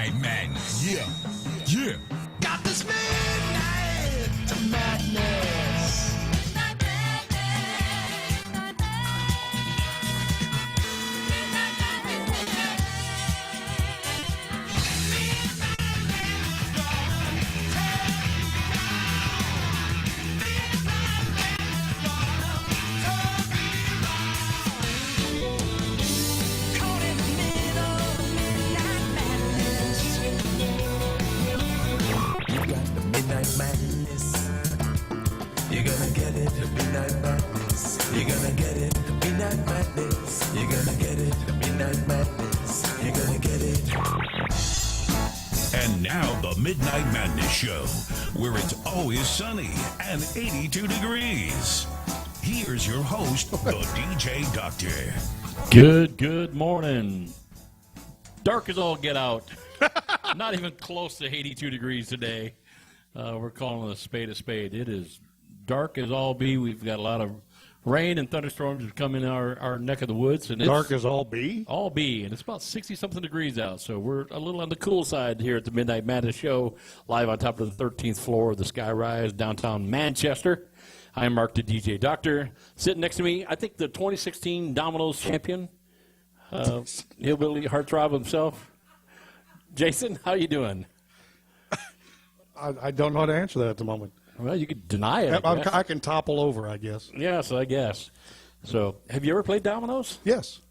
Midnight Madness. Yeah. Yeah. Got this midnight madness. Midnight madness. Midnight Madness. You're gonna get it, Midnight Madness. You're gonna get it, Midnight Madness. You're gonna get it, Midnight Madness. You're gonna get it. And now the Midnight Madness Show, where it's always sunny and 82 degrees. Here's your host, the DJ Doctor. Good morning. Dark as all get out. Not even close to 82 degrees today. We're calling it a spade a spade. It is dark as all be. We've got a lot of rain and thunderstorms that come in our neck of the woods. And it's dark as all be? All be. And it's about 60-something degrees out. So we're a little on the cool side here at the Midnight Madness Show, live on top of the 13th floor of the Sky Rise, downtown Manchester. I'm Mark, the DJ Doctor. Sitting next to me, I think the 2016 Domino's champion, hillbilly heartthrob himself. Jason, how you doing? I don't know how to answer that at the moment. Well, you could deny it. I can topple over, I guess. Yes, I guess. So, have you ever played dominoes? Yes.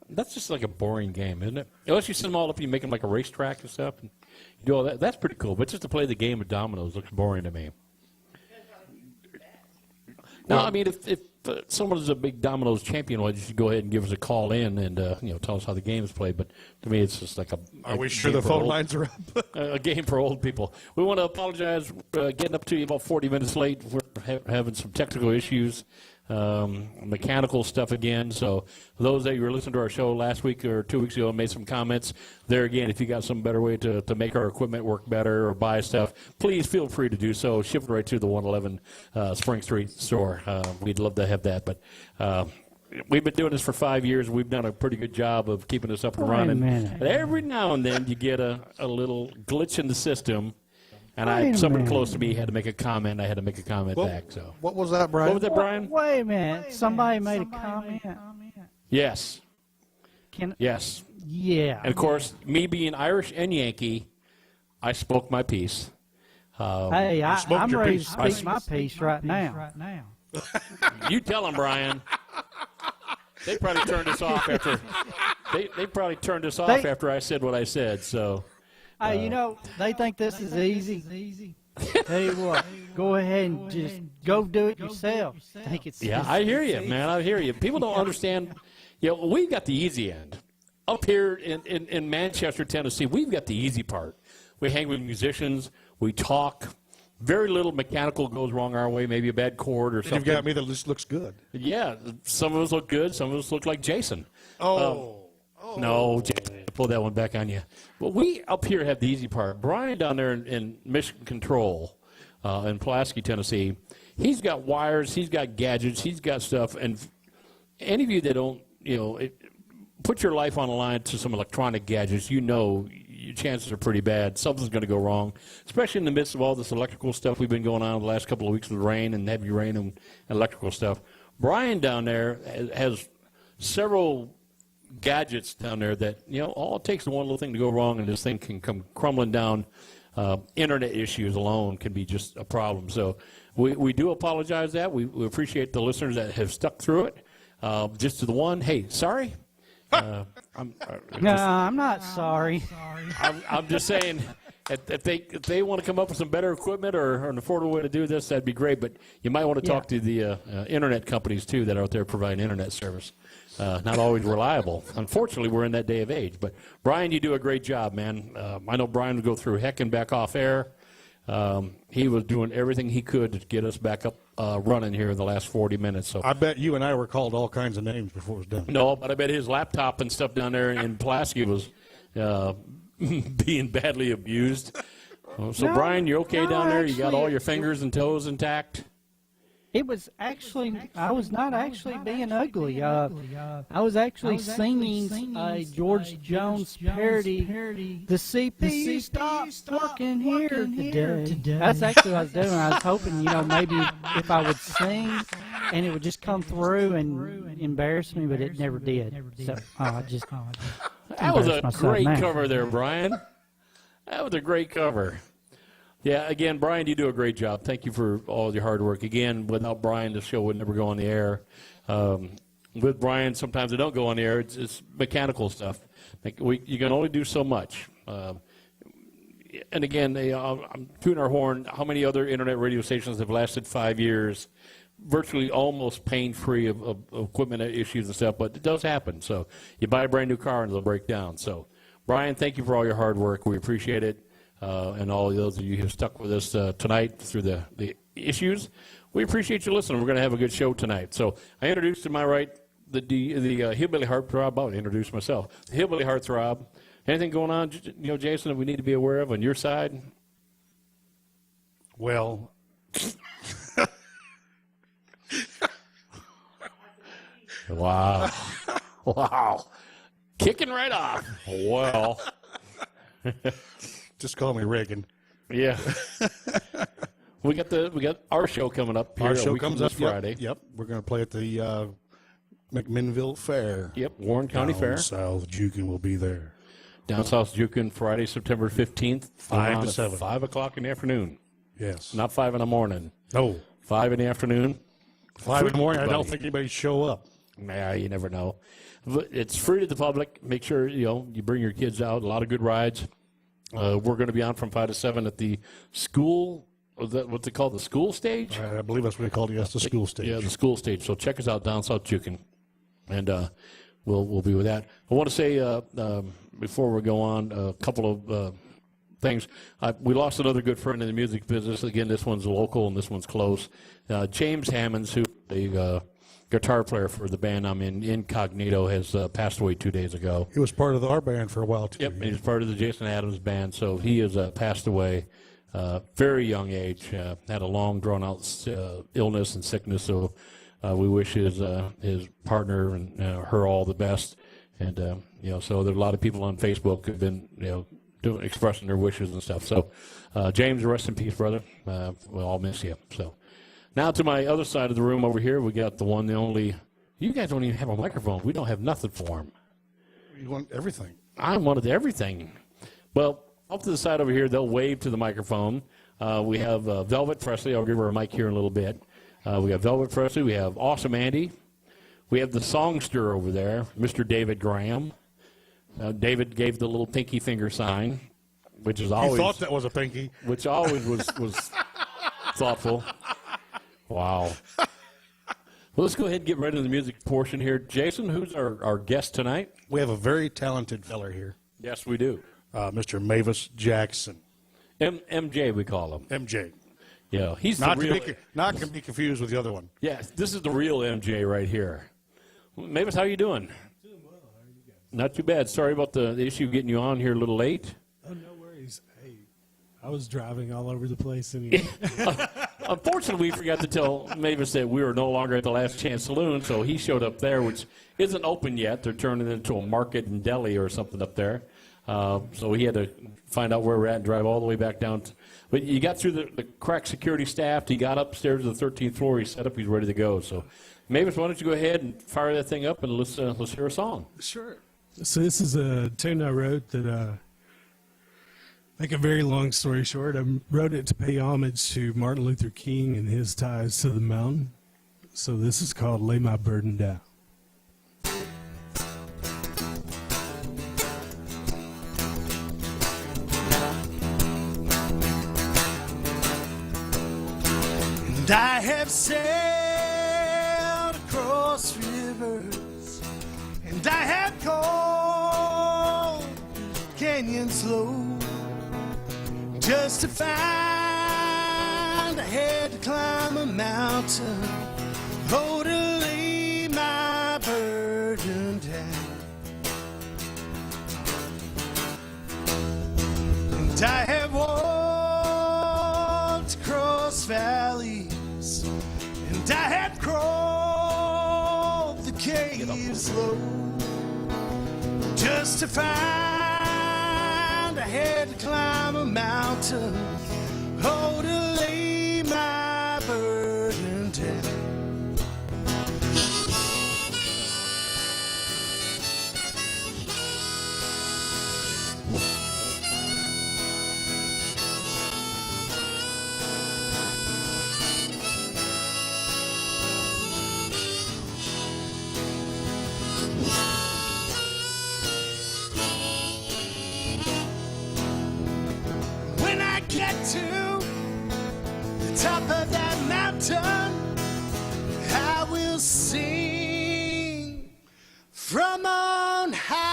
That's just like a boring game, isn't it? Unless you set them all up and you make them like a racetrack and stuff. And you do all that. That's pretty cool. But just to play the game of dominoes looks boring to me. No, I mean, if someone is a big dominoes champion, well, you should go ahead and give us a call in and tell us how the game is played. But to me, it's just like a. Are we sure the phone lines are up? A game for old people. We want to apologize for getting up to you about 40 minutes late. We're having some technical issues, mechanical stuff again. So those that you were listening to our show last week or 2 weeks ago and made some comments, there again, if you got some better way to make our equipment work better or buy stuff, please feel free to do so. Ship it right to the 111 Spring Street store. We'd love to have that. But we've been doing this for 5 years. We've done a pretty good job of keeping us up and running. And every now and then you get a little glitch in the system. And somebody close to me had to make a comment. I had to make a comment back. So what was that, Brian? What was that, Brian? Wait a minute. Somebody made a comment. Yes. Yes. Yeah. And, of course, me being Irish and Yankee, I spoke my piece. Hey, I'm ready to speak my piece right now. You tell them, Brian. They probably turned us off after. They probably turned us off after I said what I said. So. Hey, they think this is easy. Tell you what, go ahead and just go do it yourself. I hear you, man. I hear you. People don't understand. We got the easy end. Up here in Manchester, Tennessee, we've got the easy part. We hang with musicians. We talk. Very little mechanical goes wrong our way, maybe a bad chord or something. You've got me that just looks good. Yeah, some of us look good. Some of us look like Jason. No, Jason, pull that one back on you. Well, we up here have the easy part. Brian down there in Mission Control in Pulaski, Tennessee, he's got wires, he's got gadgets, he's got stuff. And any of you that don't, put your life on the line to some electronic gadgets, your chances are pretty bad. Something's going to go wrong, especially in the midst of all this electrical stuff we've been going on the last couple of weeks with rain and heavy rain and electrical stuff. Brian down there has several gadgets down there that, all it takes is one little thing to go wrong and this thing can come crumbling down. Internet issues alone can be just a problem. So we do apologize that. We appreciate the listeners that have stuck through it. Just to the one, hey, sorry. I'm not sorry. I'm just saying, if they want to come up with some better equipment or an affordable way to do this, that'd be great. But you might want to talk to the internet companies, too, that are out there providing internet service. Not always reliable. Unfortunately, we're in that day of age. But, Brian, you do a great job, man. I know Brian would go through heck and back off air. He was doing everything he could to get us back up running here in the last 40 minutes. So I bet you and I were called all kinds of names before it was done. No, but I bet his laptop and stuff down there in Pulaski was being badly abused. So, Brian, you're okay down there? You got all your fingers and toes intact? It was actually, I was not actually being ugly. I was actually singing a George Jones parody, The CP stopped working here today. That's actually what I was doing. I was hoping, maybe if I would sing and it would just come through and embarrass me, but it never did. So I just That was a embarrassed great myself now. cover there, Brian. That was a great cover. Yeah, again, Brian, you do a great job. Thank you for all your hard work. Again, without Brian, the show would never go on the air. With Brian, sometimes it don't go on the air. It's mechanical stuff. You can only do so much. And again, I'm tooting our horn. How many other internet radio stations have lasted 5 years, virtually almost pain-free of equipment issues and stuff? But it does happen. So you buy a brand-new car and it'll break down. So, Brian, thank you for all your hard work. We appreciate it. And all of those of you who have stuck with us tonight through the issues, we appreciate you listening. We're going to have a good show tonight. So I introduced to my right the Hillbilly Heartthrob. I'll introduce myself. The Hillbilly Heartthrob. Anything going on, Jason, that we need to be aware of on your side? Well, Wow. Wow. Kicking right off. Well. just call me Reagan. Yeah. We got our show coming up here. Our show a week comes from up this Friday. Yep. We're going to play at the McMinnville Fair. Yep, Warren County Down Fair. South Jukin will be there. Down South Jukin, Friday, September 15th. 5 to around 7. 5 o'clock in the afternoon. Yes. Not 5 in the morning. No. 5 in the afternoon. 5 in the morning. I Everybody. don't think anybody show up. Nah, you never know. But it's free to the public. Make sure, you bring your kids out. A lot of good rides. We're going to be on from 5 to 7 at the school. Is that what they call the school stage? I believe that's what they called it. Yes, the school stage. Yeah, the school stage. So check us out down South Jukin, and we'll be with that. I want to say before we go on a couple of things. We lost another good friend in the music business. Again, this one's local and this one's close. James Hammonds, who a guitar player for the band I'm in, Incognito, has passed away 2 days ago. He was part of our band for a while, too. Yep, and he's part of the Jason Adams band, so he has passed away very young age. Had a long, drawn-out illness and sickness, so we wish his partner and her all the best. And so there are a lot of people on Facebook who've been expressing their wishes and stuff. So James, rest in peace, brother. We'll all miss you. So now to my other side of the room over here, we got the one, the only. You guys don't even have a microphone. We don't have nothing for him. You want everything. I wanted everything. Well, up to the side over here, they'll wave to the microphone. We have Velvet Presley. I'll give her a mic here in a little bit. We have Velvet Presley. We have Awesome Andy. We have the songster over there, Mr. David Graham. David gave the little pinky finger sign, which is always. You thought that was a pinky. Which always was thoughtful. Wow. Well, let's go ahead and get right into the music portion here. Jason, who's our guest tonight? We have a very talented feller here, Yes, we do. Mr. Mavis Jackson. MJ, we call him. MJ. Yeah, he's Not the real. not to be confused with the other one. Yeah, this is the real MJ right here. Mavis, how you doing? Doing well. How are you guys? Not too bad. Sorry about the issue getting you on here a little late. Oh, no worries. Hey, I was driving all over the place anyway. Unfortunately, we forgot to tell Mavis that we were no longer at the Last Chance Saloon, so he showed up there, which isn't open yet. They're turning it into a market in Delhi or something up there. So he had to find out where we're at and drive all the way back down. But you got through the crack security staff. He got upstairs to the 13th floor. He's set up. He's ready to go. So, Mavis, why don't you go ahead and fire that thing up and let's hear a song. Sure. So this is a tune I wrote that, make a very long story short, I wrote it to pay homage to Martin Luther King and his ties to the mountain. So this is called Lay My Burden Down. And I have sailed across rivers, and I have gone canyons low, just to find I had to climb a mountain, oh, to lay my burden down. And I have walked across valleys and and I had crawled the caves low just to find I had to climb a mountain, oh, to lay my burden down. When I get to the top of that mountain, I will sing from on high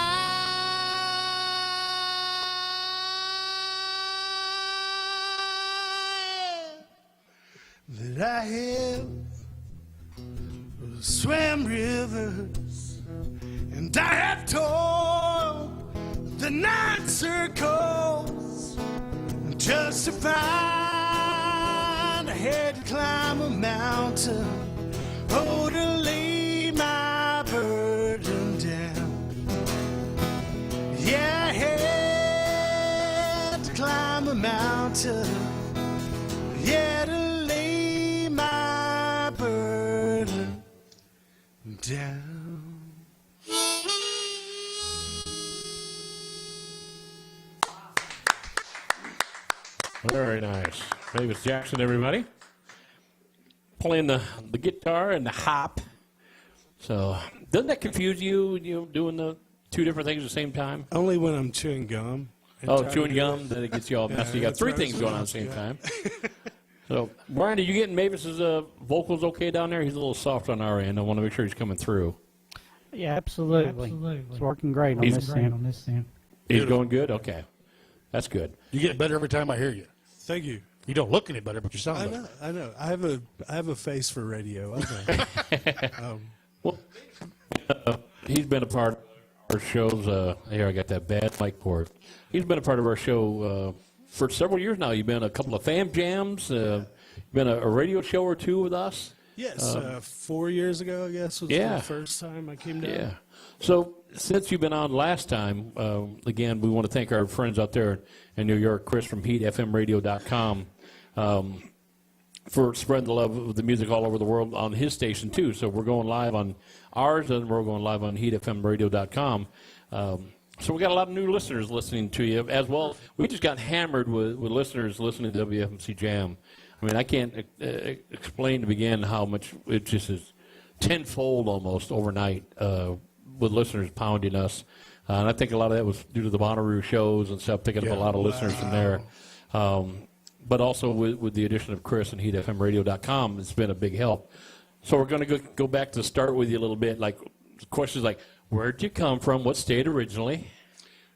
that I have swam rivers and I have toiled the night circles just to find I had to climb a mountain, oh, to lay my burden down. Yeah, I had to climb a mountain, yeah, to lay my burden down. Very nice. Davis Jackson, everybody. Playing the guitar and the hop. So, doesn't that confuse you, doing the two different things at the same time? Only when I'm chewing gum. and Oh, trying to chewing do gum, it. then it gets you all messed. You got that's three right. things going on at the same Yeah. time. So, Brian, are you getting Mavis's vocals okay down there? He's a little soft on our end. I want to make sure he's coming through. Yeah, absolutely. It's working great on this end. He's going good? Okay. That's good. You get better every time I hear you. Thank you. You don't look any better, but you sound I better. know. I know. I have a face for radio. I know. Well, he's been a part of our shows. Here, I got that bad mic cord. He's been a part of our show for several years now. You've been a couple of fam jams. Been a radio show or two with us. Yes, 4 years ago, I guess, was Yeah. the first time I came down. Yeah. So since you've been on last time, again, we want to thank our friends out there in New York, Chris from HeatFMRadio.com, for spreading the love of the music all over the world on his station, too. So we're going live on ours, and we're going live on HeatFMRadio.com. So we got a lot of new listeners listening to you as well. We just got hammered with listeners listening to WFMC Jam. I mean, I can't explain to begin how much it just is tenfold almost overnight with listeners pounding us. And I think a lot of that was due to the Bonnaroo shows and stuff, picking up a lot of listeners from there. But also with the addition of Chris and HeatFMRadio.com, it's been a big help. So we're going to go back to start with you a little bit. Like questions like, where'd you come from? What state originally?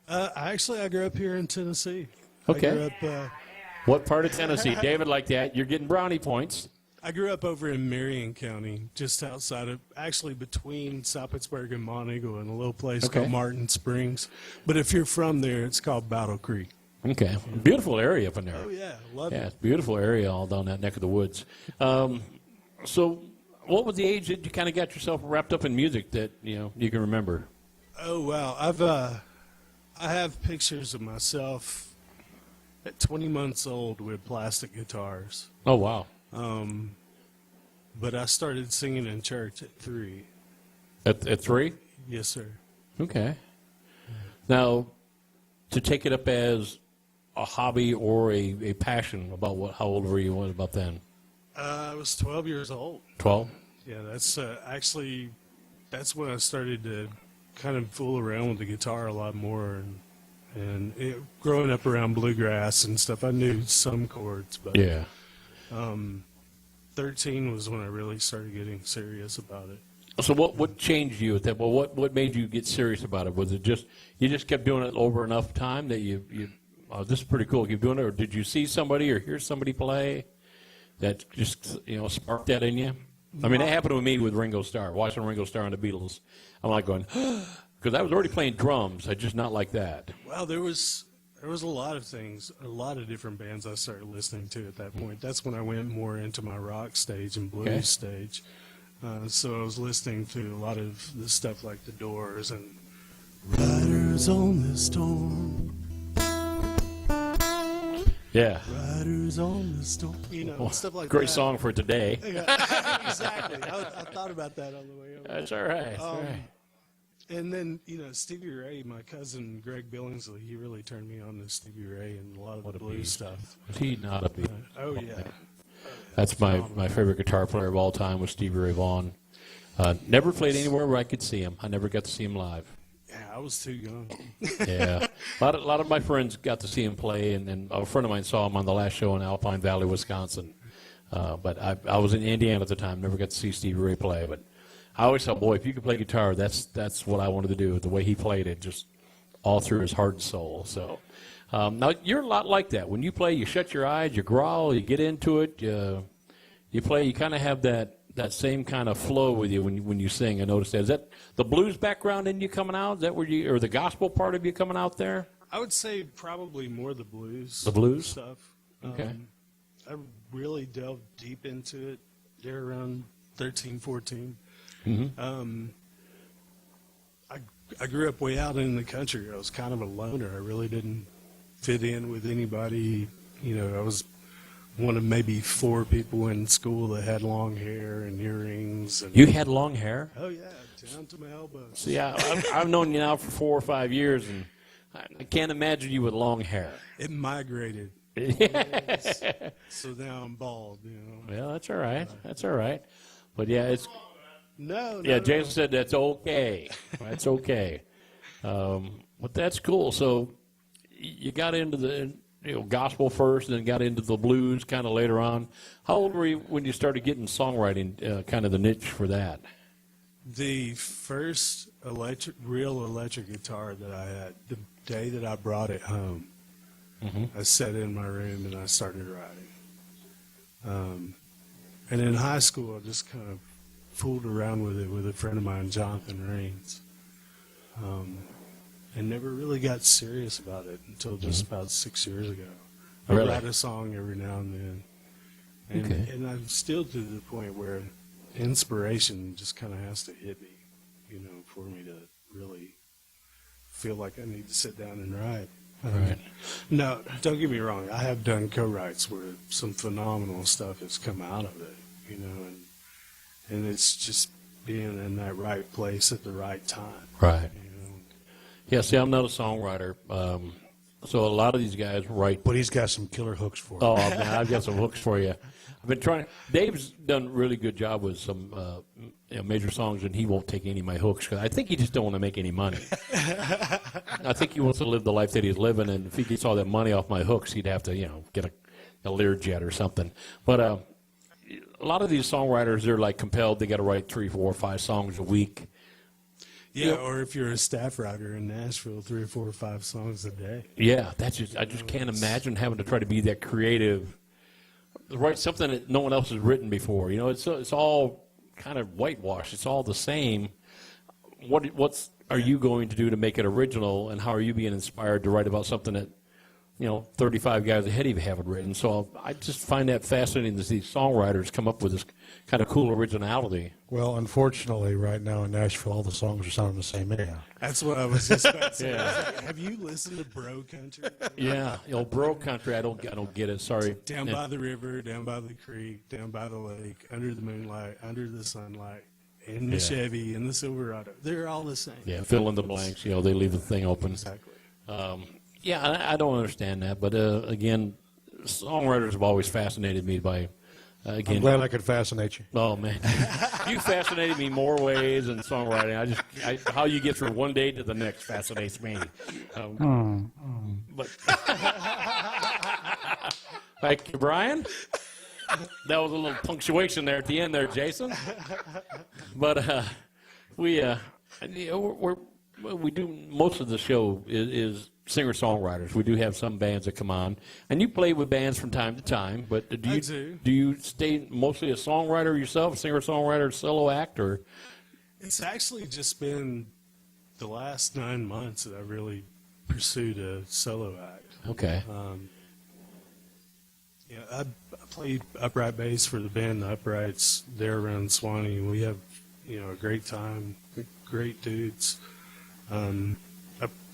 I grew up here in Tennessee. Okay. I grew up, What part of Tennessee? David, like that. You're getting brownie points. I grew up over in Marion County, just outside of, actually between South Pittsburgh and Monteagle, in a little place Okay. called Martin Springs. But if you're from there, it's called Battle Creek. Okay. Beautiful area up in there. Oh, yeah, love Yeah, it. it's a beautiful area all down that neck of the woods. So what was the age that you kind of got yourself wrapped up in music that, you can remember? Oh, wow. I have pictures of myself at 20 months old with plastic guitars. Oh, wow. But I started singing in church at 3. At 3? Yes, sir. Okay. Now, to take it up as a hobby or a passion, how old were you about then? I was 12 years old. 12? Yeah, that's that's when I started to kind of fool around with the guitar a lot more. Growing up around bluegrass and stuff, I knew some chords, but Yeah. 13 was when I really started getting serious about it. So what changed you at that? Well, what made you get serious about it? Was it just you just kept doing it over enough time that you this is pretty cool, keep doing it, or did you see somebody or hear somebody play that just sparked that in you? I mean, that happened with me with Ringo Starr, watching Ringo Starr and the Beatles. I'm like going because I was already playing drums, I just not like that. Well, There was a lot of things, a lot of different bands I started listening to at that point. That's when I went more into my rock stage and blues Okay. stage. So I was listening to a lot of the stuff like The Doors and Riders on the Storm, Yeah. Riders on the Storm, stuff like that. Great song for today. Exactly. I thought about that on the way over. That's all right. That's all right. And then, Stevie Ray, my cousin Greg Billingsley, he really turned me on to Stevie Ray and a lot of the blues beast. stuff. Was he not a beat? Oh, yeah. That's my favorite guitar player of all time was Stevie Ray Vaughan. Never played anywhere where I could see him. I never got to see him live. Yeah, I was too young. Yeah, a lot of my friends got to see him play, and a friend of mine saw him on the last show in Alpine Valley, Wisconsin. But I was in Indiana at the time, never got to see Stevie Ray play. But I always thought, boy, if you could play guitar, that's what I wanted to do. The way he played it, just all through his heart and soul. So now you're a lot like that. When you play, you shut your eyes, you growl, you get into it, you play. You kind of have that same kind of flow with you when you sing. I noticed that. Is that the blues background in you coming out? Is that where you, or the gospel part of you coming out there? I would say probably more the blues. The blues? Stuff. Okay. I really delved deep into it there around 13, 14. Mm-hmm. I grew up way out in the country. I was kind of a loner. I really didn't fit in with anybody. I was one of maybe 4 people in school that had long hair and earrings. And, You had long hair? oh, yeah, down to my elbows. See, I've known you now for 4 or 5 years, and I can't imagine you with long hair. It migrated. So now I'm bald, Well, that's all right. That's all right. But yeah, it's No, yeah. no. Jason said that's okay. That's okay. But that's cool. So you got into the gospel first, and then got into the blues kind of later on. How old were you when you started getting songwriting, kind of the niche for that? The first real electric guitar that I had, the day that I brought it home, I sat in my room and I started writing. And in high school, I just kind of fooled around with it with a friend of mine, Jonathan Rains, and never really got serious about it until just about 6 years ago. I Really? write a song every now and then. And, Okay. and I'm still to the point where inspiration just kind of has to hit me, for me to really feel like I need to sit down and write. Right. No, don't get me wrong. I have done co-writes where some phenomenal stuff has come out of it, and it's just being in that right place at the right time. Right. Yeah. See, I'm not a songwriter, so a lot of these guys write. But he's got some killer hooks for you. Oh man, I've got some hooks for you. I've been trying. Dave's done a really good job with some major songs, and he won't take any of my hooks because I think he just don't want to make any money. I think he wants to live the life that he's living, and if he gets all that money off my hooks, he'd have to, get a Learjet or something. But a lot of these songwriters, they're like compelled; they got to write 3, 4, 5 songs a week. Yeah, or if you're a staff writer in Nashville, 3 or 4 or 5 songs a day. Yeah, I just can't imagine having to try to be that creative, write something that no one else has written before. It's all kind of whitewashed. It's all the same. What's are you going to do to make it original, and how are you being inspired to write about something that 35 guys ahead of you haven't written? So I just find that fascinating that these songwriters come up with this kind of cool originality. Well, unfortunately, right now in Nashville, all the songs are sounding the same anyhow. That's what I was just about to say. Yeah. I was like, have you listened to Bro Country? Yeah, bro country. I don't get it. Sorry. Down by the river, down by the creek, down by the lake, under the moonlight, under the sunlight, in the Yeah. Chevy, in the Silverado. They're all the same. Yeah, fill in the blanks. They leave the thing open. Exactly. Yeah, I don't understand that, but again, songwriters have always fascinated me by, again. I'm glad I could fascinate you. Oh man, you fascinated me more ways than songwriting. How you get from one day to the next fascinates me. But thank you, Brian. That was a little punctuation there at the end, there, Jason. But we do most of the show is singer-songwriters. We do have some bands that come on, and you play with bands from time to time. But do you I do. Do you stay mostly a songwriter yourself, singer-songwriter, solo act, or? It's actually just been the last 9 months that I really pursued a solo act. Okay. Yeah, I played upright bass for the band The Uprights there around Swanee. We have, a great time, great dudes. I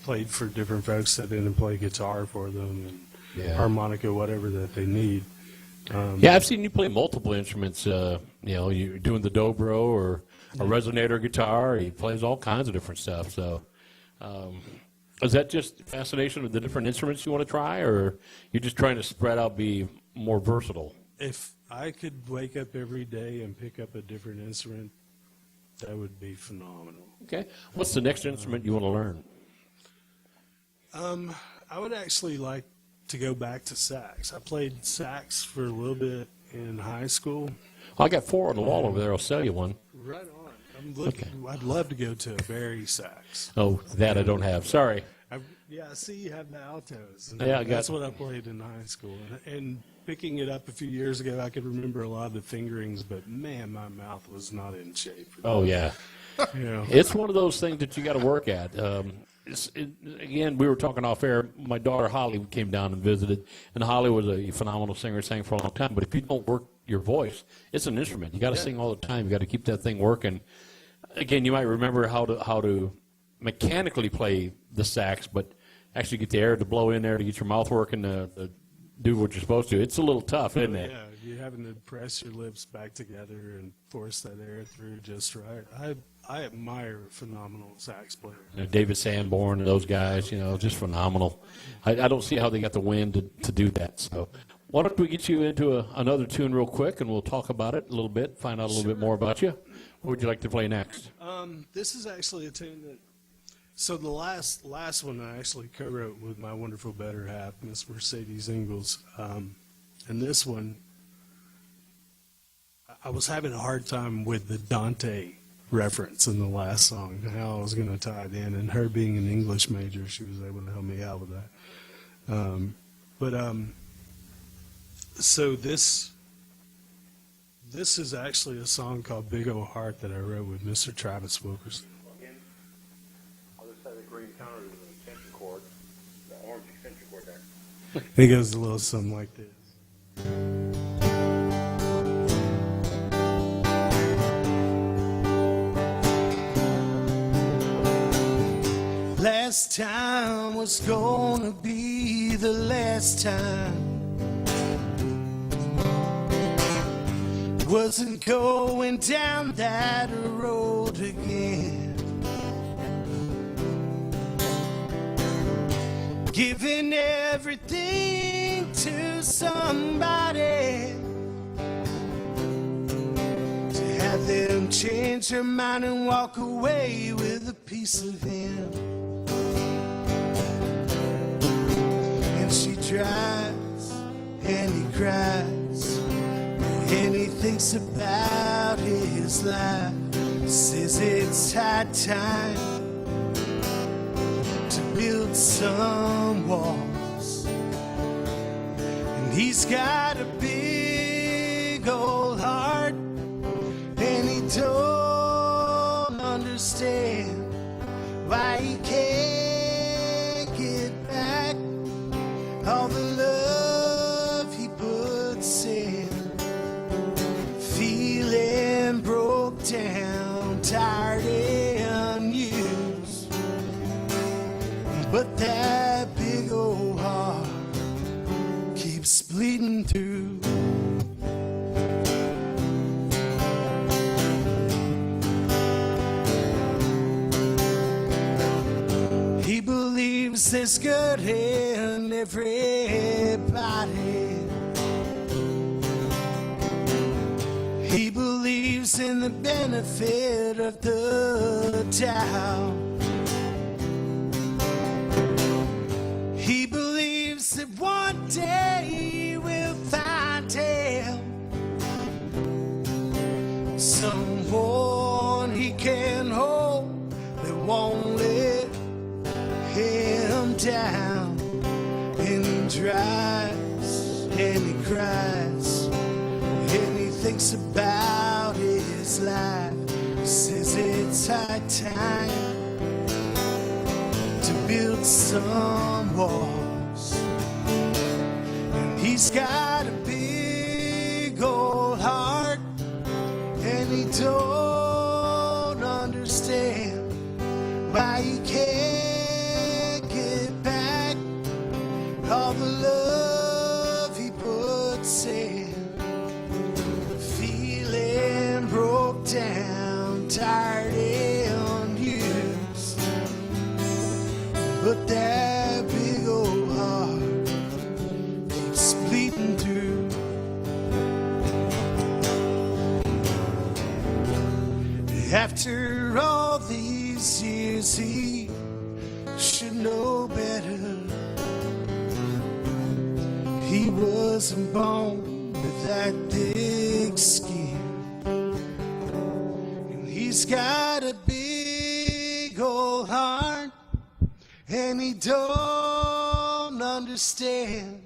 played for different folks that didn't play guitar for them and harmonica, whatever that they need. Yeah, I've seen you play multiple instruments. You're doing the dobro or a resonator guitar. He plays all kinds of different stuff. So, is that just fascination with the different instruments you want to try, or you're just trying to spread out, be more versatile? If I could wake up every day and pick up a different instrument, that would be phenomenal. Okay. What's the next instrument you want to learn? I would actually like to go back to sax. I played sax for a little bit in high school. I got 4 on the wall over there. I'll sell you one. Right on. I'd love to go to a Barry sax. Oh, that I don't have. Sorry. I see you have the altos. And Yeah, that's what I played in high school. And picking it up a few years ago, I could remember a lot of the fingerings, but man, my mouth was not in shape. Oh, yeah. It's one of those things that you got to work at. Again, we were talking off air. My daughter Holly came down and visited, and Holly was a phenomenal singer, sang for a long time. But if you don't work your voice, it's an instrument. You got to sing all the time. You got to keep that thing working. Again, you might remember how to mechanically play the sax, but actually get the air to blow in there to get your mouth working to do what you're supposed to. It's a little tough, isn't it? Yeah, you're having to press your lips back together and force that air through just right. I admire phenomenal sax players. David Sanborn and those guys, just phenomenal. I don't see how they got the wind to do that. So why don't we get you into another tune real quick, and we'll talk about it a little bit, find out a little bit more about you. What would you like to play next? This is actually a tune that. So the last one I actually co-wrote with my wonderful better half, Miss Mercedes Ingalls. And this one, I was having a hard time with the Dante reference in the last song, how I was going to tie it in. And her being an English major, she was able to help me out with that. So this is actually a song called Big Ol' Heart that I wrote with Mr. Travis Wilkerson. Again, I'll just have the green counter with an extension cord, the orange extension cord there. It goes a little something like this. Last time was gonna be the last time. Wasn't going down that road again. Giving everything to somebody to have them change their mind and walk away with a piece of him. And she drives and he cries and he thinks about his life. Says it's high time to build some walls. And he's got a big old heart, and he don't understand why he can't get back all the love he puts in. Feeling broke down, tired and used, but that big old heart keeps bleeding through. He believes there's good in everybody. He believes in the benefit of the doubt. He believes that one day we'll find him, someone he can hold that won't let him down. And he drives and he cries and he thinks about his life. Says it's high time to build some walls. He's got a big old heart, and he don't understand why he can't get back all the love he puts in. Feeling broke down, tired and used, but that big old heart keeps bleeding through. After all these years, he should know better. He wasn't born with that thick skin, and he's got a big old heart, and he don't understand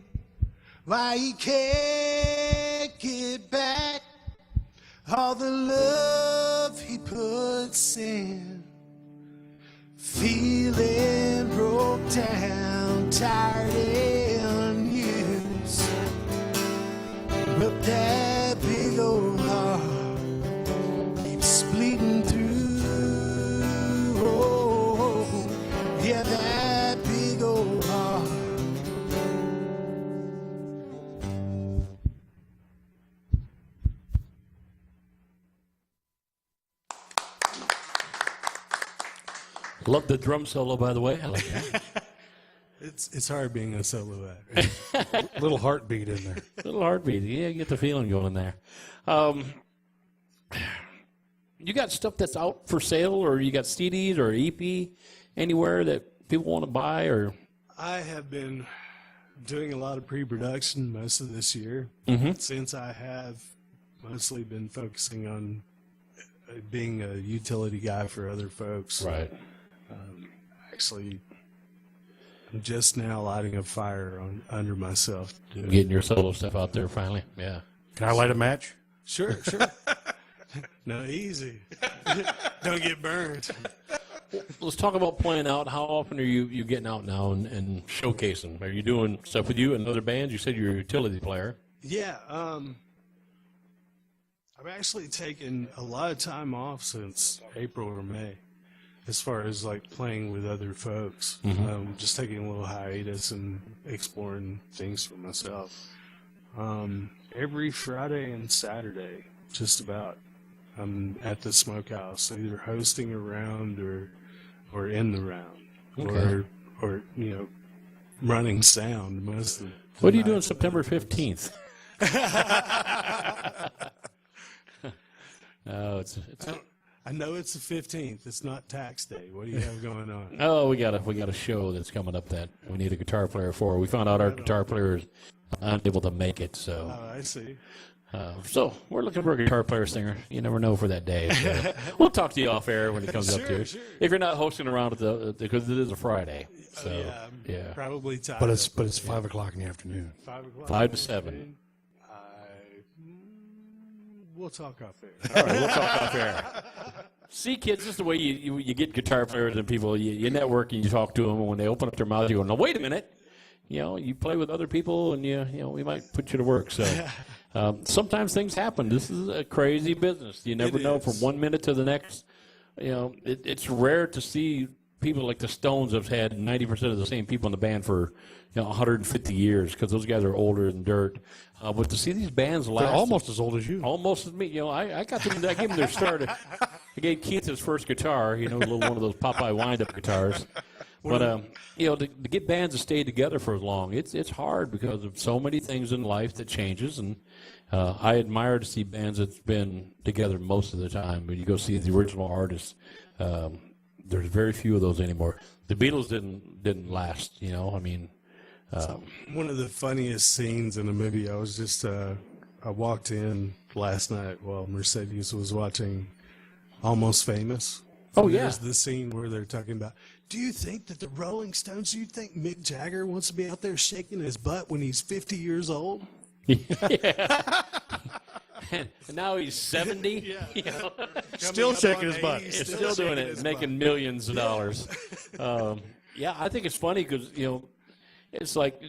why he can't get back all the love he puts in. Feeling broke down, tired and used, but that big old heart keeps bleeding through. Oh, yeah, that big old heart. Love the drum solo, by the way. I like that. It's hard being a solo act. Little heartbeat in there. Little heartbeat. Yeah, you get the feeling going there. You got stuff that's out for sale, or you got CDs or EP anywhere that people want to buy? Or I have been doing a lot of pre-production most of this year, since I have mostly been focusing on being a utility guy for other folks. right. Actually, I'm just now lighting a fire under myself. To do it. Getting your solo stuff out there finally. Yeah. Can I light a match? Sure. No, easy. Don't get burned. Let's talk about playing out. How often are you getting out now and showcasing? Are you doing stuff with you and other bands? You said you're a utility player. Yeah, I've actually taken a lot of time off since April or May, as far as like playing with other folks. Just taking a little hiatus and exploring things for myself. Every Friday and Saturday, just about, I'm at the Smokehouse, either hosting a round or in the round, or running sound most of the What are you doing September 15th? Oh, it's I know it's the 15th. It's not tax day. What do you have going on? Oh, we got a show that's coming up that we need a guitar player for. We found out our guitar player is unable to make it, so Oh, I see. so we're looking for a guitar player singer. You never know for that day. So we'll talk to you off air when it comes up to it. Sure. If you're not hosting around at because it is a Friday. So I'm probably tired. But it's 5 o'clock in the afternoon. 5 o'clock. 5 to 7. We'll talk off there. All right, we'll talk off air. See, kids, this is the way you get guitar players and people. You network and you talk to them, and when they open up their mouths, you go, "No, wait a minute." You play with other people, and we might put you to work. So sometimes things happen. This is a crazy business. You never know from 1 minute to the next. It's rare to see people like the Stones have had 90% of the same people in the band for 150 years, because those guys are older than dirt. But to see these bands last, They're almost as old as you. almost as me. I got them. I gave them their start. I gave Keith his first guitar. A little one of those Popeye wind-up guitars. But to get bands to stay together for as long, it's hard because of so many things in life that changes. And I admire to see bands that's been together most of the time. When you go see the original artists, there's very few of those anymore. The Beatles didn't last. One of the funniest scenes in a movie, I walked in last night while Mercedes was watching Almost Famous. Oh, yeah. There's the scene where they're talking about, do you think that the Rolling Stones, do you think Mick Jagger wants to be out there shaking his butt when he's 50 years old? Yeah. And now he's 70. Still shaking his butt. It's still doing it, making millions of dollars. I think it's funny because, it's like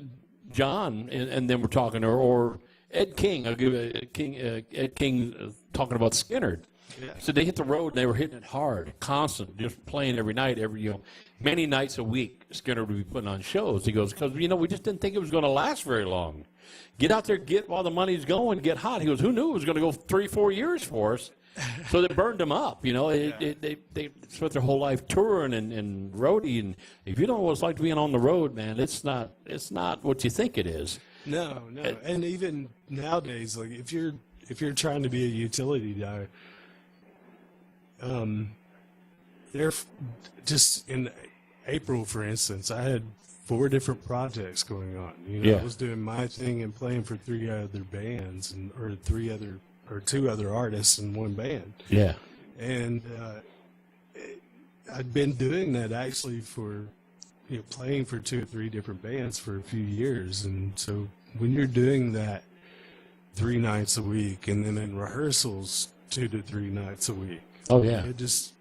John and then we're talking, or Ed King. I'll give Ed King talking about Skinner. Yeah. So they hit the road and they were hitting it hard, constant, just playing every night, many nights a week. Skinner would be putting on shows. He goes, because we just didn't think it was going to last very long. Get out there, get while the money's going, get hot. He goes, who knew it was going to go 3-4 years for us? So they burned them up. They spent their whole life touring and roadie. And if you don't know what it's like being on the road, man, it's not what you think it is. No. And even nowadays, like if you're trying to be a utility guy, there, just in April, for instance, I had 4 different projects going on. I was doing my thing and playing for 3 other bands, or 2 other artists in one band. Yeah. And I'd been doing that actually for, playing for 2 or 3 different bands for a few years. And so when you're doing that 3 nights a week, and then in rehearsals 2 to 3 nights a week. Oh yeah. It just,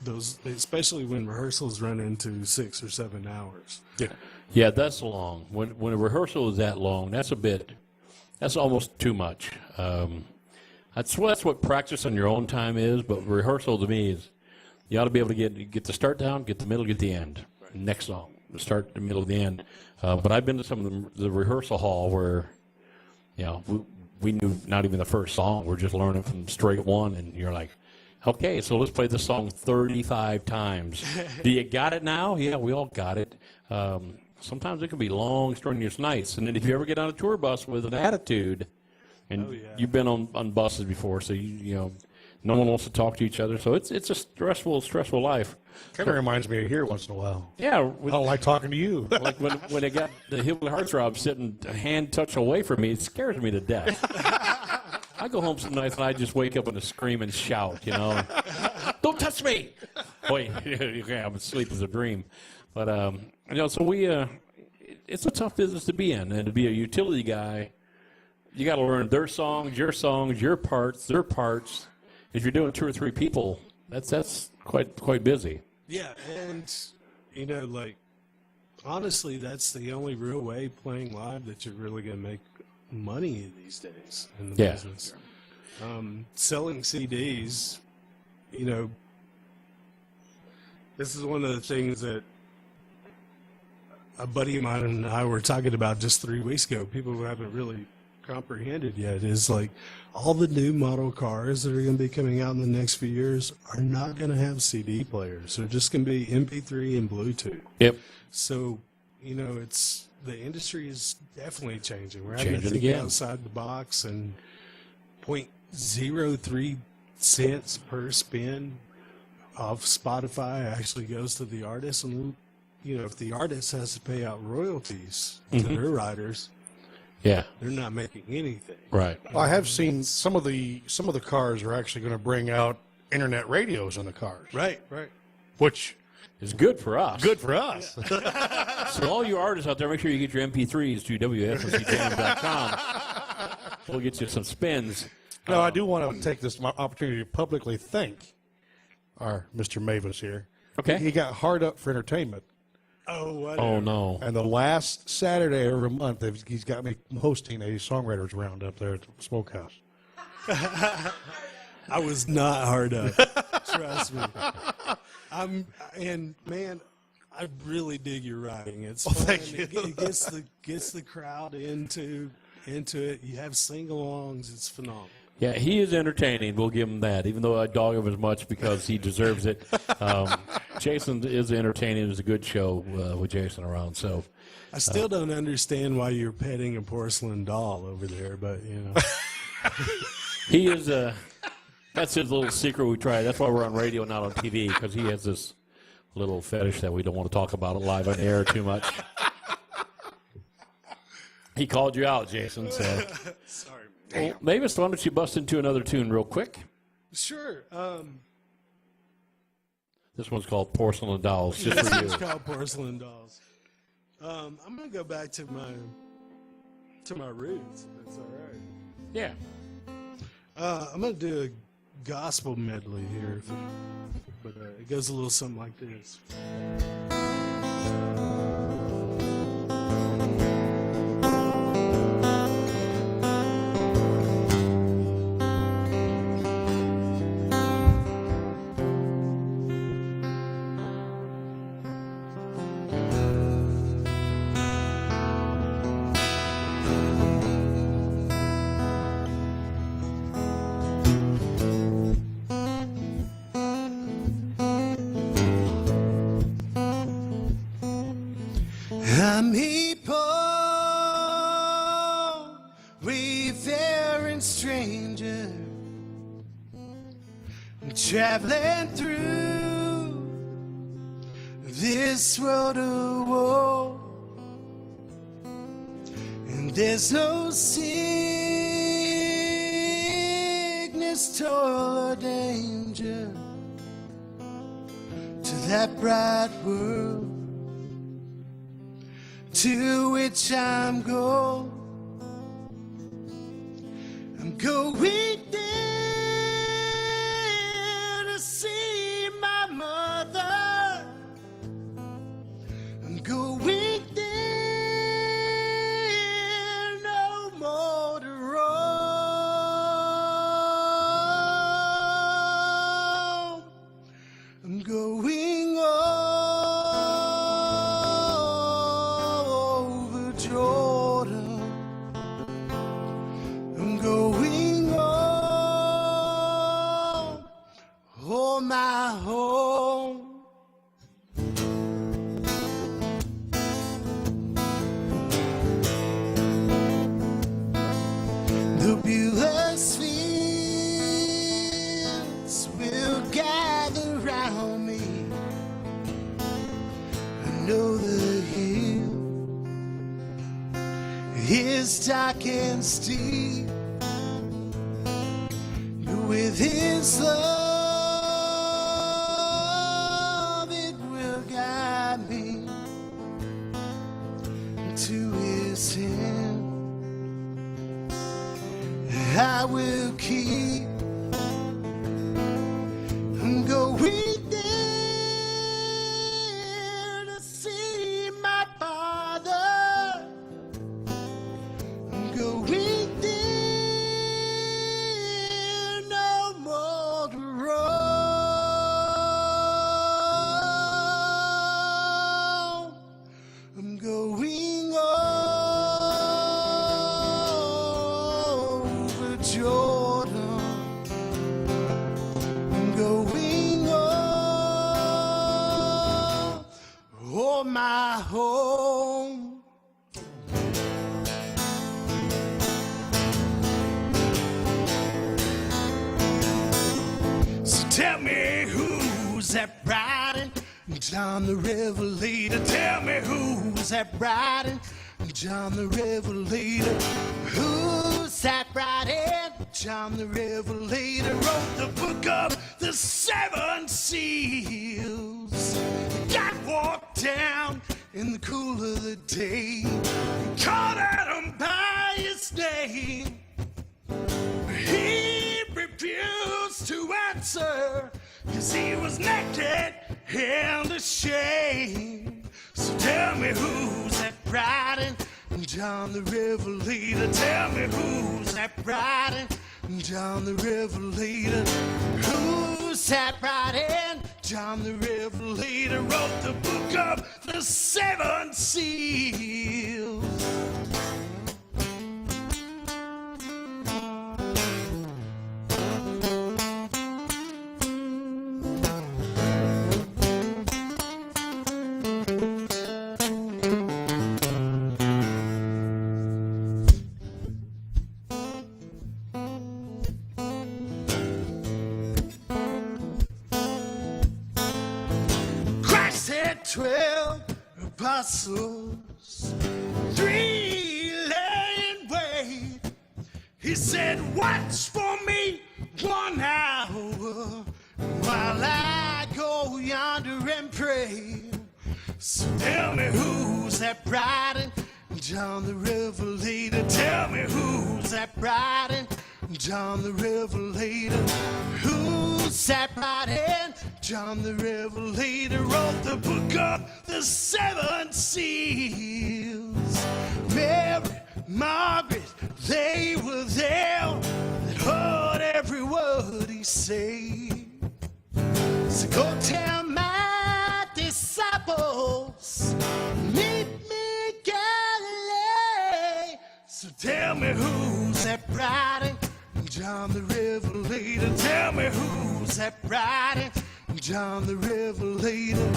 those, especially when rehearsals run into 6 or 7 hours. Yeah, that's long. When a rehearsal is that long, that's almost too much. That's what practice on your own time is, but rehearsal to me is you ought to be able to get the start down, get the middle, get the end. Next song, the start, the middle, the end. But I've been to some of the rehearsal hall where, we knew not even the first song. We're just learning from straight one, and you're like, okay, so let's play this song 35 times. Do you got it now? Yeah, we all got it. Sometimes it can be long, strenuous nights. And then if you ever get on a tour bus with an attitude, and you've been on buses before, so no one wants to talk to each other. So it's a stressful life. Kind of reminds me of here once in a while. Yeah. I don't like talking to you. Like when they got the Hillbilly Heartthrob sitting a hand touch away from me, it scares me to death. I go home some nights and I just wake up and scream and shout, don't touch me. Boy, I'm asleep as a dream. But, so it's a tough business to be in. And to be a utility guy, you got to learn their songs, your parts, their parts. If you're doing 2 or 3 people, that's quite busy. Yeah, and honestly, that's the only real way playing live that you're really going to make money these days in the business. Selling CDs, this is one of the things that a buddy of mine and I were talking about just 3 weeks ago. People who haven't really comprehended yet is like all the new model cars that are going to be coming out in the next few years are not going to have CD players. They're just going to be MP3 and Bluetooth. Yep. So, it's the industry is definitely changing. We're Changing having to think again. outside the box, and 0.03 cents per spin of Spotify actually goes to the artist, and if the artist has to pay out royalties to their writers, they're not making anything. Right. Well, I have seen some of the cars are actually going to bring out internet radios in the cars. Right. Which is good for us. good for us. So all you artists out there, make sure you get your MP3s to WFMCJam.com. We'll get you some spins. No, I do want to take this opportunity to publicly thank our Mr. Mavis here. Okay. He got hard up for entertainment. Oh, no. And the last Saturday of every month, he's got me hosting a songwriters roundup there at the Smokehouse. I was not hard up. Trust me. Man, I really dig your writing. It's fun. Thank you. It gets the crowd into it. You have sing-alongs. It's phenomenal. Yeah, he is entertaining. We'll give him that, even though I dog him as much because he deserves it. Jason is entertaining. It was a good show with Jason around. So I still don't understand why you're petting a porcelain doll over there, but he is. That's his little secret we try. That's why we're on radio, not on TV, because he has this little fetish that we don't want to talk about it live on air too much. He called you out, Jason. So. Sorry. Well, Mavis, why don't you bust into another tune real quick? Sure. This one's called Porcelain Dolls, just for you. It's called Porcelain Dolls. I'm going to go back to my roots, if that's all right. Yeah. I'm going to do a gospel medley here, but it goes a little something like this. traveling through this road of woe, and there's no sickness, toil, or danger to that bright world to which I'm going. I'm going there to see my mother. I'm going there, no more to roam. I'm going over Jordan. I'm going home, my home. The viewless fields will gather round me. I know the hill is dark and steep, but with His love it will guide me to His hand. I will keep. I'm going there to see my Father. I'm going there, no more to roam. I'm going over Jordan. I'm going home, my home. So tell me who's that riding John the Revelator? Tell me who's that riding John the Revelator? Who's that riding John the Revelator? Wrote the book of the seven seals. God walked down in the cool of the day, called out him by his name. He refused to answer, 'cause he was naked and ashamed. So tell me who's that riding John the Revelator? Tell me who's that riding John the Revelator? Who's that riding John the Revelator? Wrote the book of the seven seals. Christ had 12 apostles, 3 lay in wait. He said, watch for me 1 hour while I go yonder and pray. So tell me who's that riding John the Revelator? Tell me who's that riding John the Revelator? Who's that riding John the Revelator? Wrote the book of the seven seals. Mary, Margaret, they were there that heard every word he said. So go tell my disciples, meet me Galilee. So tell me who's that riding John the Revelator? Tell me who's that riding John the Revelator?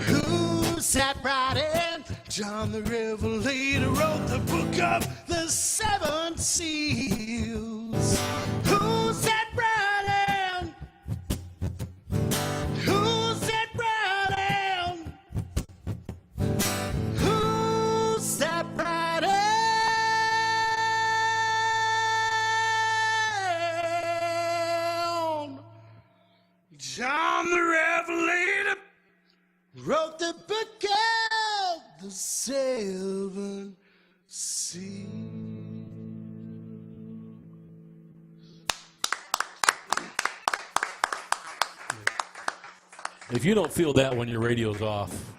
Who's that riding John the Revelator? Wrote the book of the seven seals. Who's that riding John the Revelator wrote the book of the 7 seas. If you don't feel that when your radio's off,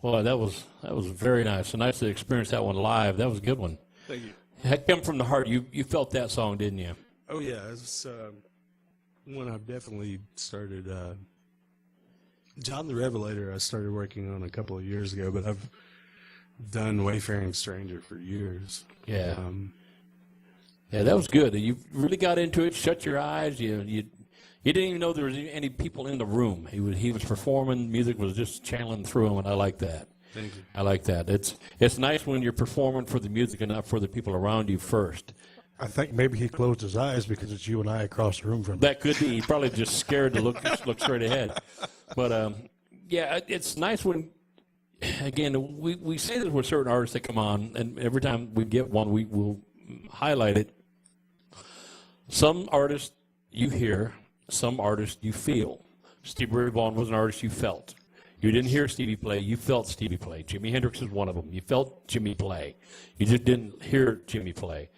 well, that was very nice. So nice to experience that one live. That was a good one. Thank you. It came from the heart. You felt that song, didn't you? Oh yeah, it's one I've definitely started. John the Revelator I started working on a couple of years ago, but I've done Wayfaring Stranger for years. Yeah. Yeah, that was good. You really got into it. Shut your eyes. You didn't even know there was any people in the room. He was performing. Music was just channeling through him, and I like that. Thank you. I like that. It's nice when you're performing for the music and not for the people around you first. I think maybe he closed his eyes because it's you and I across the room from him. That could be. He's probably just scared to look straight ahead. But yeah, it's nice when, again, we say this with certain artists that come on, and every time we get one, we will highlight it. Some artists you hear, some artists you feel. Stevie Ray Vaughan was an artist you felt. You didn't hear Stevie play, you felt Stevie play. Jimi Hendrix is one of them. You felt Jimmy play. You just didn't hear Jimmy play.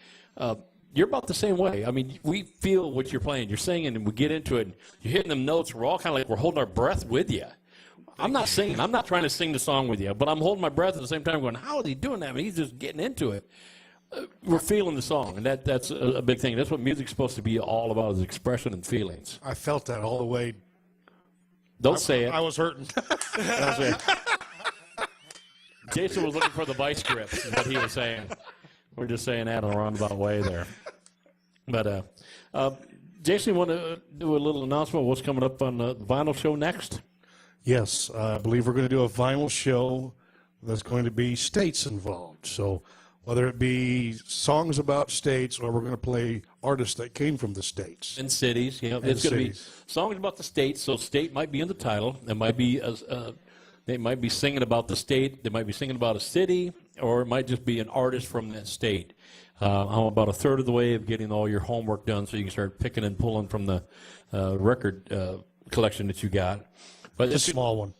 You're about the same way. I mean, we feel what you're playing. You're singing, and we get into it, and you're hitting them notes. We're all kind of like we're holding our breath with you. I'm not singing. I'm not trying to sing the song with you, but I'm holding my breath at the same time going, how is he doing that? I mean, he's just getting into it. We're feeling the song, and that's a big thing. That's what music's supposed to be all about, is expression and feelings. I felt that all the way. Don't say it. I was hurting. Don't say it. Jason was looking for the vice grip, is what he was saying. We're just saying that in a roundabout way there. But, Jason, you want to do a little announcement of what's coming up on the vinyl show next? Yes, I believe we're going to do a vinyl show that's going to be states involved. So whether it be songs about states or we're going to play artists that came from the states. And cities, you know. It's going to be songs about the states, so state might be in the title. It might be they might be singing about the state. They might be singing about a city, or it might just be an artist from that state. I'm about a third of the way of getting all your homework done so you can start picking and pulling from the record collection that you got. But It's a small one.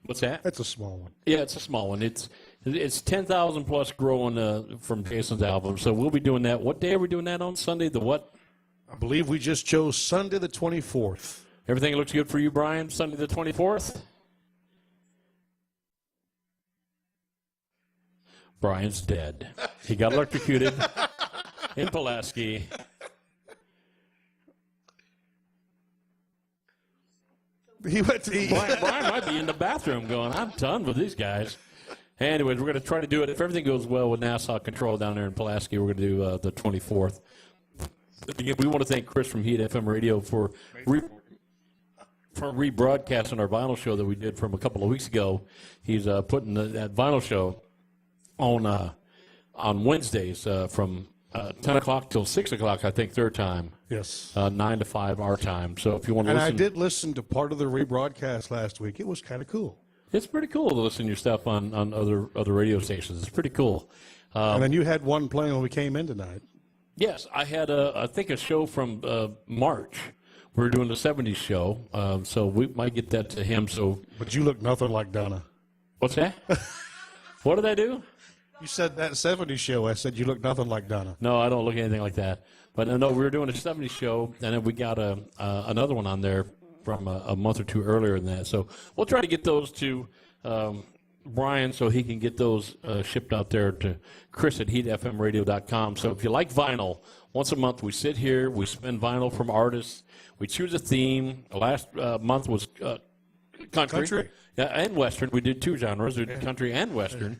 What's that? It's a small one. Yeah, it's a small one. It's 10,000 plus growing from Jason's album. So we'll be doing that. What day are we doing that on? Sunday the what? I believe we just chose Sunday the 24th. Everything looks good for you, Brian? Sunday the 24th? Brian's dead. He got electrocuted in Pulaski. He went to eat. Brian might be in the bathroom going, I'm done with these guys. Anyways, we're going to try to do it. If everything goes well with Nassau Control down there in Pulaski, we're going to do the 24th. Again, we want to thank Chris from Heat FM Radio for rebroadcasting our vinyl show that we did from a couple of weeks ago. He's putting that vinyl show on Wednesdays from 10 o'clock till 6 o'clock, I think, their time. Yes. 9 to 5 our time. So if you want to And listen. I did listen to part of the rebroadcast last week. It was kind of cool. It's pretty cool to listen to your stuff on other radio stations. It's pretty cool. And then you had one playing when we came in tonight. Yes, I had, I think, a show from March. We were doing the 70s show, so we might get that to him. So, But you look nothing like Donna. what's that? What did I do? You said that 70s show. I said you look nothing like Donna. No, I don't look anything like that. But no, we were doing a 70s show, and then we got another one on there from a month or two earlier than that. So we'll try to get those to Brian so he can get those shipped out there to Chris at heatfmradio.com. So if you like vinyl, once a month we sit here, we spin vinyl from artists, we choose a theme. Last month was country. Yeah, and Western. We did two genres, we did country and Western.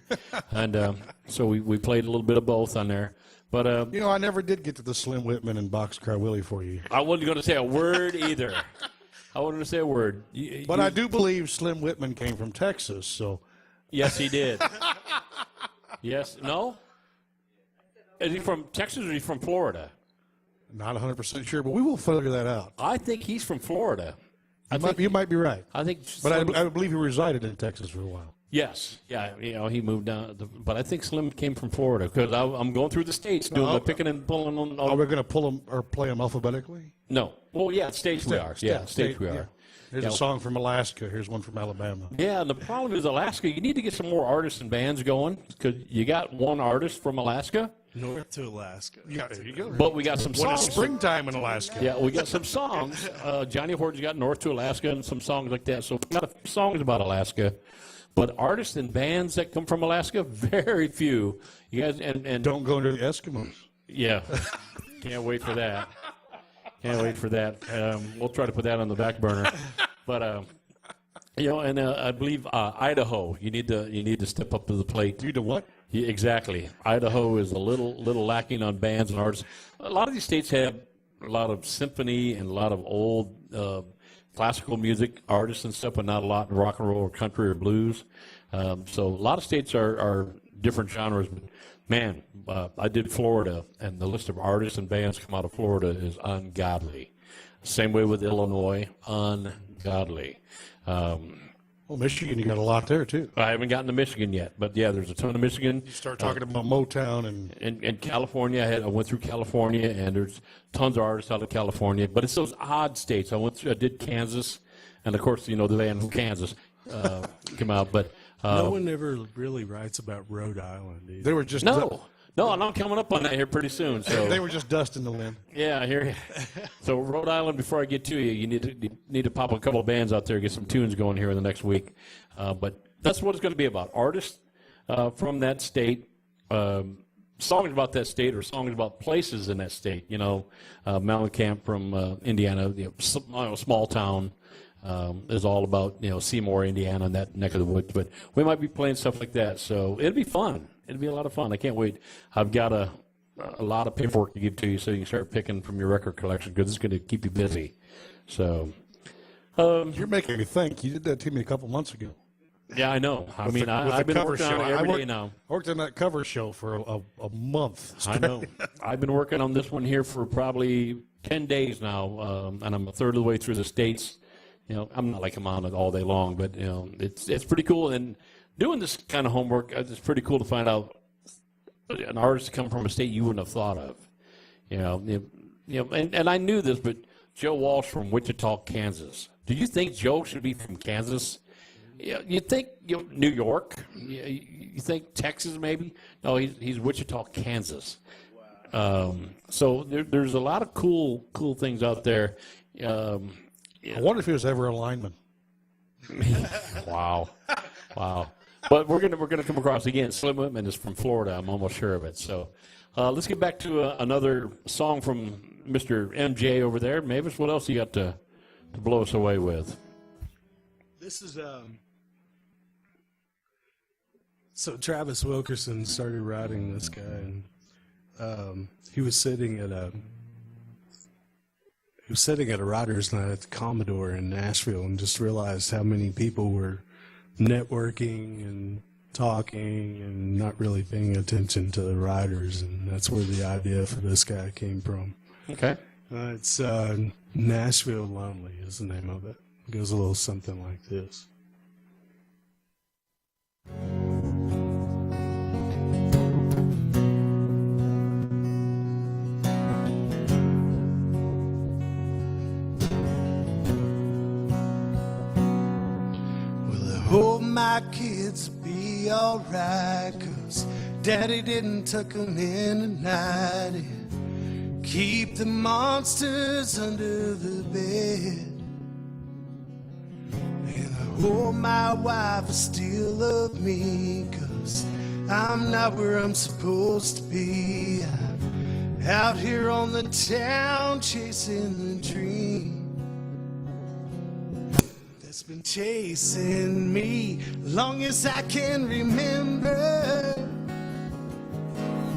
And so we played a little bit of both on there. But You know, I never did get to the Slim Whitman and Boxcar Willie for you. I wasn't going to say a word either. I wasn't going to say a word. But I do believe Slim Whitman came from Texas, so. Yes, he did. Yes. No? Is he from Texas or is he from Florida? Not 100% sure, but we will figure that out. I think he's from Florida. You might be right. I think. But I Slim- believe he resided in Texas for a while. Yes. Yeah. You know, he moved down. But I think Slim came from Florida because I'm going through the states doing the picking and pulling on. Are we going to pull them or play them alphabetically? No. Well, yeah, states we are. Yeah, states we are. There's Yeah. a song from Alaska. Here's one from Alabama. Yeah, and the problem is Alaska, you need to get some more artists and bands going because you got one artist from Alaska, North to Alaska. Yeah, there you go. but we got some When it's songs. springtime in Alaska. Yeah, we got some songs. Johnny Horton's got North to Alaska and some songs like that. So we got a few songs about Alaska. But artists and bands that come from Alaska, very few. You guys, and Don't go into the Eskimos. yeah, can't wait for that. Can't wait for that. We'll try to put that on the back burner. But you know, and I believe Idaho. You need to step up to the plate. You do what? Yeah, exactly. Idaho is a little lacking on bands and artists. A lot of these states have a lot of symphony and a lot of old classical music artists and stuff, but not a lot in rock and roll or country or blues. So a lot of states are different genres. But man, I did Florida, and the list of artists and bands come out of Florida is ungodly. Same way with Illinois, ungodly. Well, Michigan, you got a lot there, too. I haven't gotten to Michigan yet, but yeah, there's a ton of Michigan. Start talking about Motown and In California, I went through California, and there's tons of artists out of California. But it's those odd states. I did Kansas, and of course, you know the band from Kansas came out. But No one ever really writes about Rhode Island either. they were just no, and I'm coming up on that here pretty soon. So they were just dust in the wind. yeah, I hear you. So Rhode Island, before I get to you, you need to pop a couple of bands out there, get some tunes going here in the next week. But that's what it's going to be about: artists from that state, songs about that state, or songs about places in that state. You know, Mellencamp from Indiana, small town. Is all about Seymour, Indiana, and that neck of the woods. But we might be playing stuff like that, so it'll be fun. It'll be a lot of fun. I can't wait. I've got a lot of paperwork to give to you, so you can start picking from your record collection because it's going to keep you busy. So You're making me think. You did that to me a couple months ago. yeah, I know. I mean, With I've the been cover working on show. it every day now. I worked on that cover show for a month. I know. I've been working on this one here for probably 10 days now, and I'm a third of the way through the states. I'm not like I'm on it all day long, but it's pretty cool. And doing this kind of homework, it's pretty cool to find out an artist come from a state you wouldn't have thought of. And I knew this, but Joe Walsh from Wichita, Kansas. Do you think Joe should be from Kansas? You think New York? You think Texas maybe? No, he's Wichita, Kansas. So there's a lot of cool things out there. I wonder if he was ever a lineman. Wow. But we're gonna come across again. Slim Whitman is from Florida. I'm almost sure of it. So let's get back to another song from Mr. MJ over there. Mavis, what else you got to blow us away with? This is so Travis Wilkerson started writing this guy, and he was sitting at a writer's night at the Commodore in Nashville, and just realized how many people were networking and talking and not really paying attention to the writers, and that's where the idea for this guy came from. Okay. It's Nashville Lonely is the name of it. It goes a little something like this. Well, I hope my kids will be alright, 'cause Daddy didn't tuck 'em in tonight and keep the monsters under the bed. And I hope my wife will still love me, 'cause I'm not where I'm supposed to be. I'm out here on the town chasing the dream that's been chasing me long as I can remember.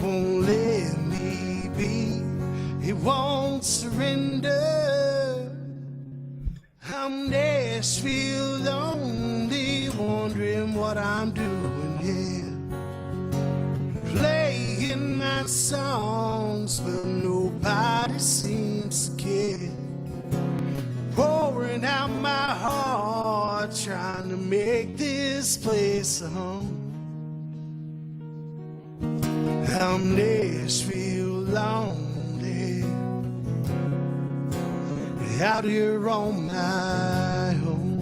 Won't let me be, it won't surrender. I'm Nashville lonely, wondering what I'm doing here, playing my songs, but nobody seems to care. Pouring out my heart, trying to make this place a home. I'm Nashville lonely. out here on my own.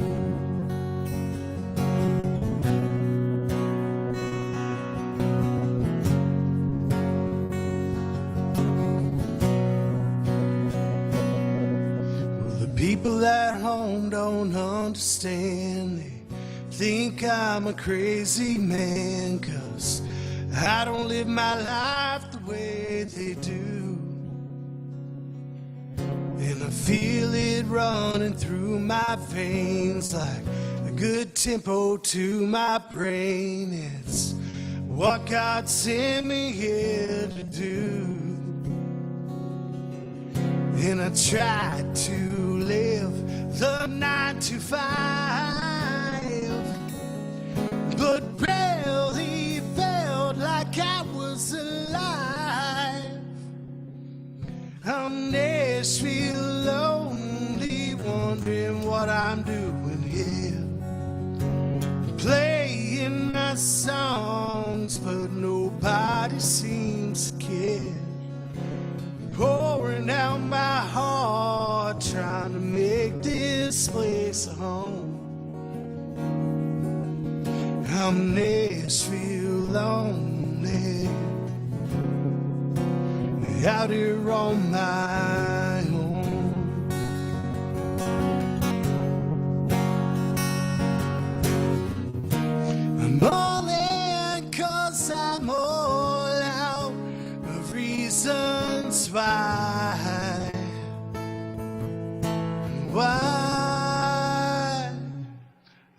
Well, the people at home don't understand. They think I'm a crazy man, 'cause I don't live my life the way they do. And I feel it running through my veins like a good tempo to my brain. It's what God sent me here to do. And I tried to live the 9 to 5, but barely felt like I was alive. I'm Nashville lonely, wondering what I'm doing here. Playing my songs, but nobody seems to care. Pouring out my heart, trying to make this place a home. I'm Nashville lonely, out here on my own. I'm all in 'cause I'm all out of reasons why.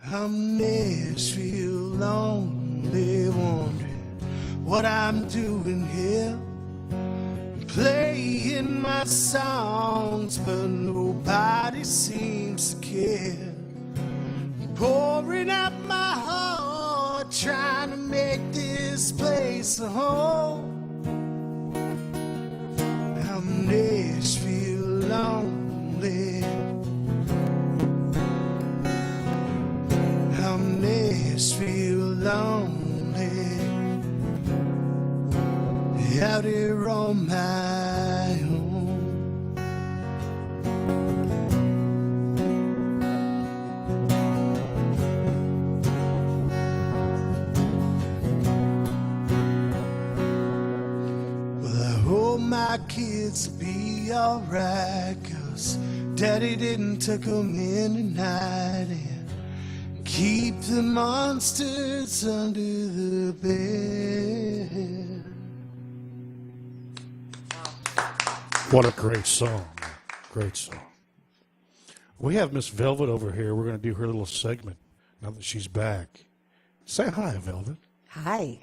I'm Nashville lonely, wondering what I'm doing here. Playing my songs, but nobody seems to care. Pouring out my heart, trying to make this place a home. I'm Nashville lonely. I'm Nashville lonely, out here on my own. Well, I hope my kids will be alright, 'cause Daddy didn't tuck them in tonight and keep the monsters under the bed. What a great song. Great song. We have Miss Velvet over here. We're going to do her little segment now that she's back. Say hi, Velvet. Hi.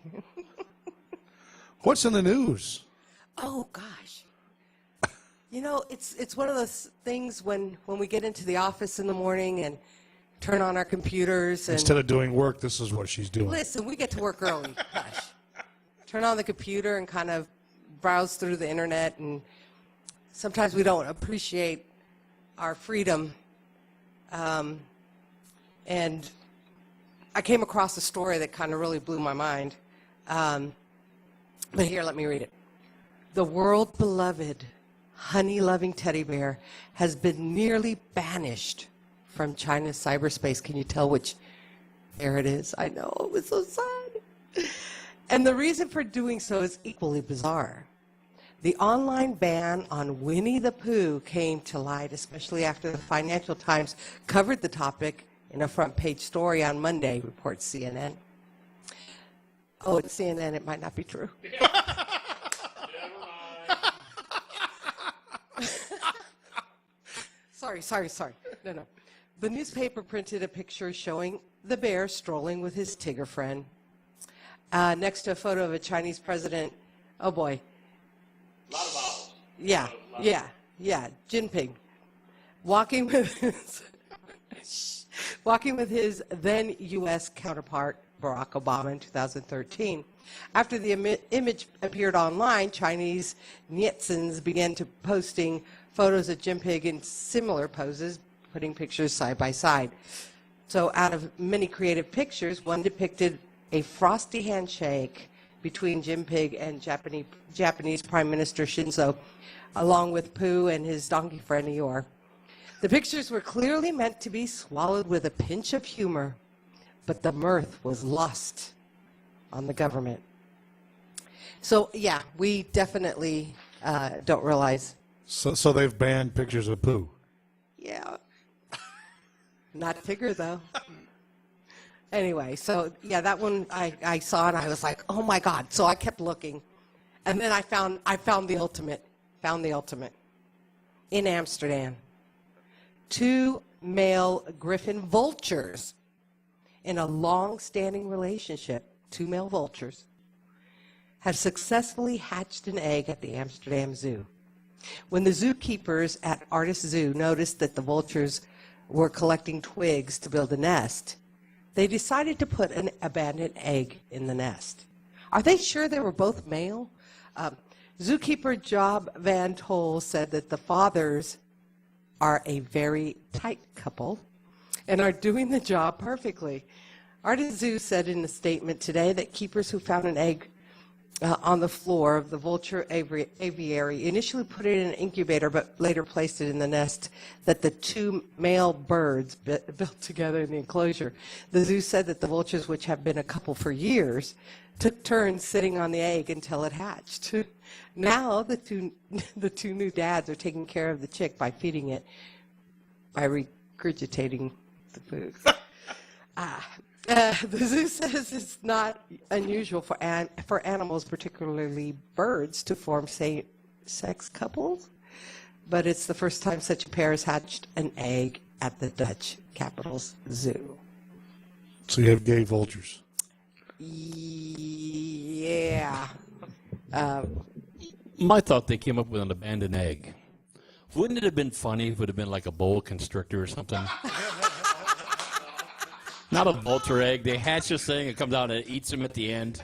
What's in the news? Oh gosh. You know, it's one of those things when we get into the office in the morning and turn on our computers and Instead of doing work, this is what she's doing. listen, we get to work early. Gosh. Turn on the computer and kind of browse through the internet, and sometimes we don't appreciate our freedom. And I came across a story that kind of really blew my mind. But here, let me read it. The world-beloved, honey-loving teddy bear has been nearly banished from China's cyberspace. Can you tell which bear it is? I know, it was so sad. And the reason for doing so is equally bizarre. The online ban on Winnie the Pooh came to light, especially after the Financial Times covered the topic in a front-page story on Monday, reports CNN. Oh, it's CNN. It might not be true. Sorry. No. The newspaper printed a picture showing the bear strolling with his tiger friend next to a photo of a Chinese president. Oh, boy. A lot of vowels. Yeah, Jinping. Walking with his then U.S. counterpart, Barack Obama, in 2013. After the image appeared online, Chinese netizens began to posting photos of Jinping in similar poses, putting pictures side by side. So out of many creative pictures, one depicted a frosty handshake between Jinping and Japanese Prime Minister Shinzo, along with Pooh and his donkey friend Eeyore. The pictures were clearly meant to be swallowed with a pinch of humor, but the mirth was lost on the government. So, yeah, we definitely don't realize. So they've banned pictures of poo. Yeah. Not a figure, though. Anyway, so, yeah, that one I saw, and I was like, oh, my God. So I kept looking. And then I found the ultimate. In Amsterdam. 2 male griffin vultures in a long-standing relationship, 2 male vultures, have successfully hatched an egg at the Amsterdam Zoo. When the zookeepers at Artis Zoo noticed that the vultures were collecting twigs to build a nest, they decided to put an abandoned egg in the nest. Are they sure they were both male? Zookeeper Job Van Tol said that the fathers are a very tight couple and are doing the job perfectly. Artis Zoo said in a statement today that keepers who found an egg on the floor of the vulture aviary initially put it in an incubator but later placed it in the nest that the 2 male birds built together in the enclosure. The zoo said that the vultures, which have been a couple for years, took turns sitting on the egg until it hatched. Now the two new dads are taking care of the chick by feeding it, by regurgitating the food. The zoo says it's not unusual for animals, particularly birds, to form same-sex couples, but it's the first time such a pair has hatched an egg at the Dutch capital's zoo. So you have gay vultures. Yeah. My thought they came up with an abandoned egg. Wouldn't it have been funny if it would have been like a boa constrictor or something? Not a vulture egg. They hatch this thing, it comes out and it eats them at the end.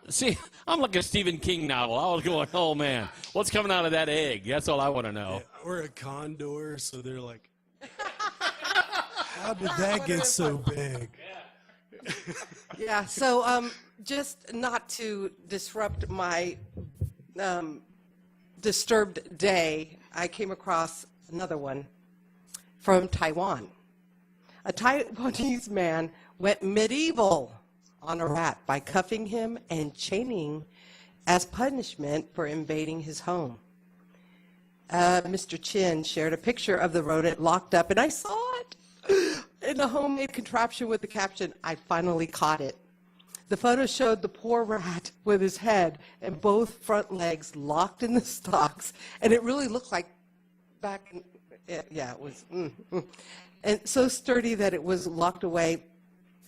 See, I'm like a Stephen King novel. I was going, oh man, what's coming out of that egg? That's all I want to know. Yeah, or a condor, so they're like, how did that get so big? Yeah, so just not to disrupt my disturbed day, I came across another one from Taiwan. A Taiwanese man went medieval on a rat by cuffing him and chaining as punishment for invading his home. Mr. Chin shared a picture of the rodent locked up, and I saw it in a homemade contraption with the caption, "I finally caught it." The photo showed the poor rat with his head and both front legs locked in the stocks, and it really looked like back in, yeah, it was, and so sturdy that it was locked away.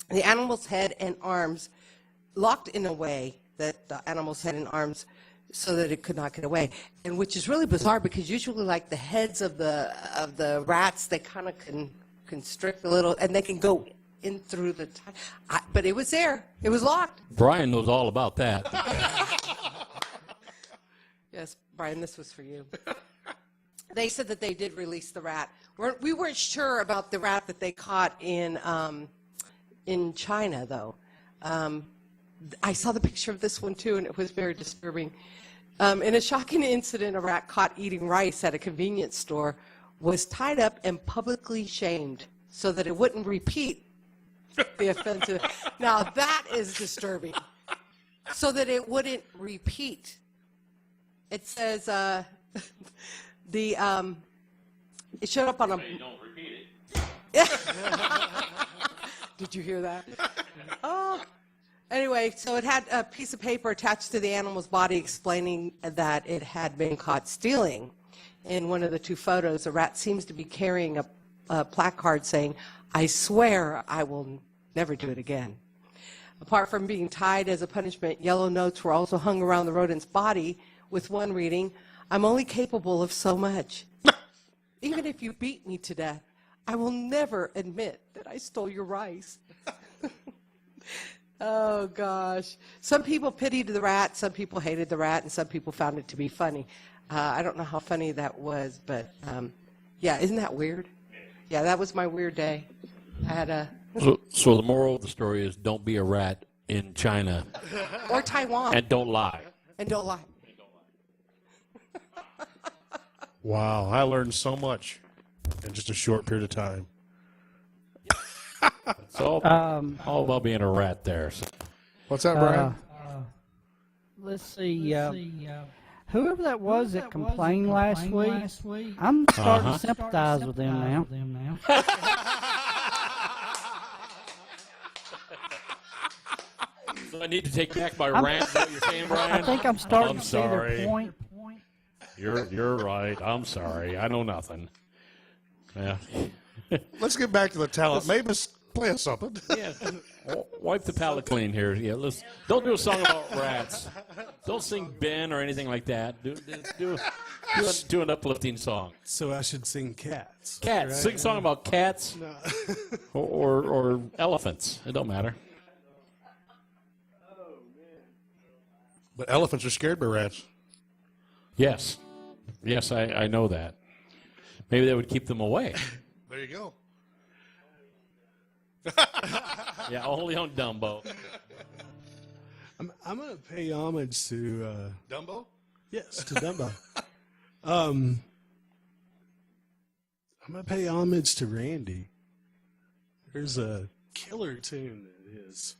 The animal's head and arms locked in a way that the animal's head and arms so that it could not get away, and which is really bizarre because usually like the heads of the rats, they kind of can constrict a little and they can go in through the but it was there. It was locked. Brian knows all about that. Yes, Brian, this was for you. They said that they did release the rat. We weren't sure about the rat that they caught in China, though. I saw the picture of this one, too, and it was very disturbing. In a shocking incident, a rat caught eating rice at a convenience store was tied up and publicly shamed so that it wouldn't repeat the offensive. Now, that is disturbing. So that it wouldn't repeat. It says it showed up on a... Don't repeat it. Did you hear that? Oh. Anyway, so it had a piece of paper attached to the animal's body explaining that it had been caught stealing. In one of the 2 photos, the rat seems to be carrying a placard saying, "I swear I will never do it again." Apart from being tied as a punishment, yellow notes were also hung around the rodent's body, with one reading, "I'm only capable of so much. Even if you beat me to death, I will never admit that I stole your rice." Oh, gosh. Some people pitied the rat, some people hated the rat, and some people found it to be funny. I don't know how funny that was, but yeah, isn't that weird? Yeah, that was my weird day. I had a... So the moral of the story is don't be a rat in China. Or Taiwan. And don't lie. And don't lie. Wow, I learned so much in just a short period of time. It's all about being a rat there. So. What's that, Brian? Let's see. Whoever that was that complained last week, I'm starting to sympathize with them now. So I need to take back my rant. Is that what you're saying, Brian? I think I'm starting I'm to see sorry. their point. You're right. I'm sorry. I know nothing. Yeah. Let's get back to the talent. Mavis, play us something. Yeah. Wipe the palate clean here. Yeah. Don't do a song about rats. Don't sing Ben or anything like that. Do an uplifting song. So I should sing cats. Cats. right? Sing a song about cats or elephants. It don't matter. But elephants are scared by rats. Yes. Yes, I know that. Maybe that would keep them away. There you go. Yeah, only on Dumbo. I'm going to pay homage to Dumbo? yes, to Dumbo. I'm going to pay homage to Randy. There's a killer tune that is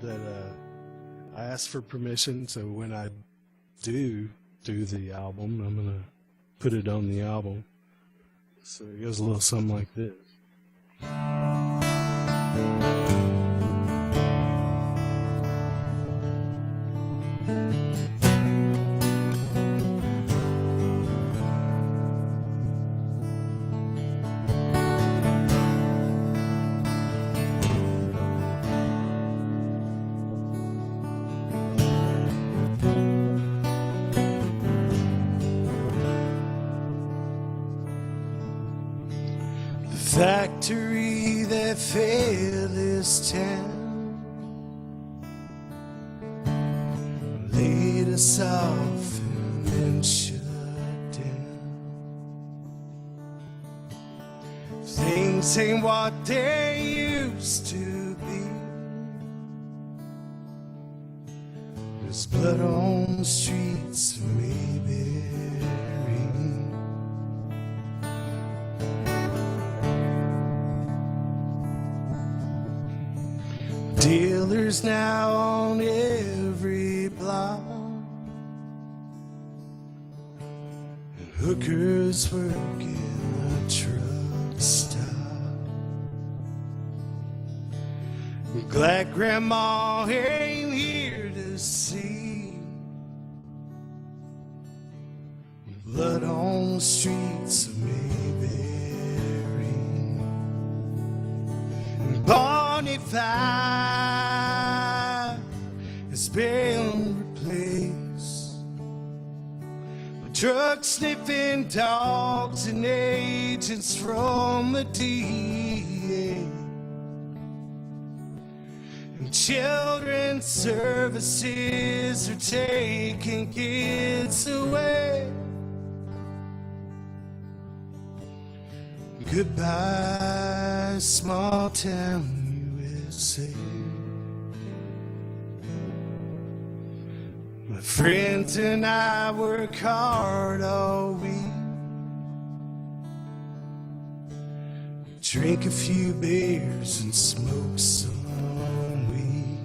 that I asked for permission, so when I do the album, I'm going to put it on the album. So it goes a little something like this. Factory that failed this town laid us off and then shut down. Things ain't what they used to be. There's blood on the streets, maybe. Dealers now on every block, and hookers working a truck stop. I'm glad Grandma ain't here to see blood on the streets of Mayberry. Bonify has been replaced by drug sniffing dogs and agents from the DEA. And children's services are taking kids away. Goodbye, small town USA. My friends and I work hard all week. Drink a few beers and smoke some weed.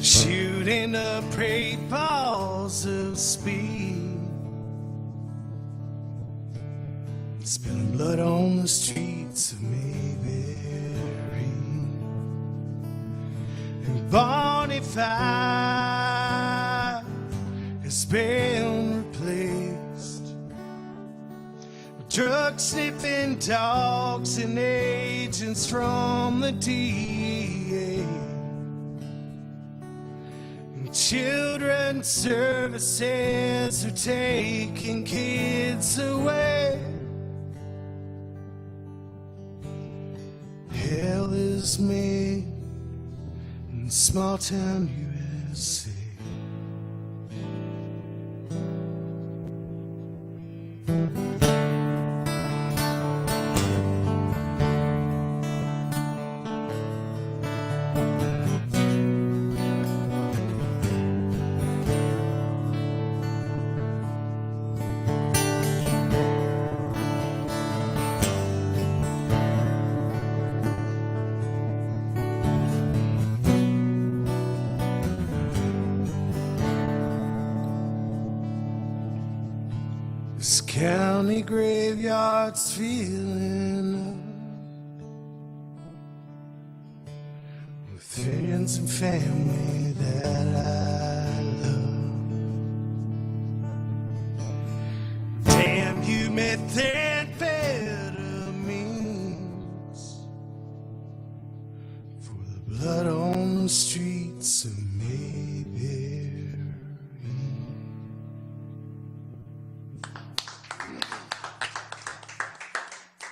Shooting up great balls of speed, spilling blood on the streets of Mayberry. And Bonify has been replaced with drug sniffing dogs and agents from the DEA. Children's services are taking kids away. Hell is made in small town USA. county graveyards filling up with friends and family that I love. Damn you methamphetamines for the blood on the streets of Mayberry.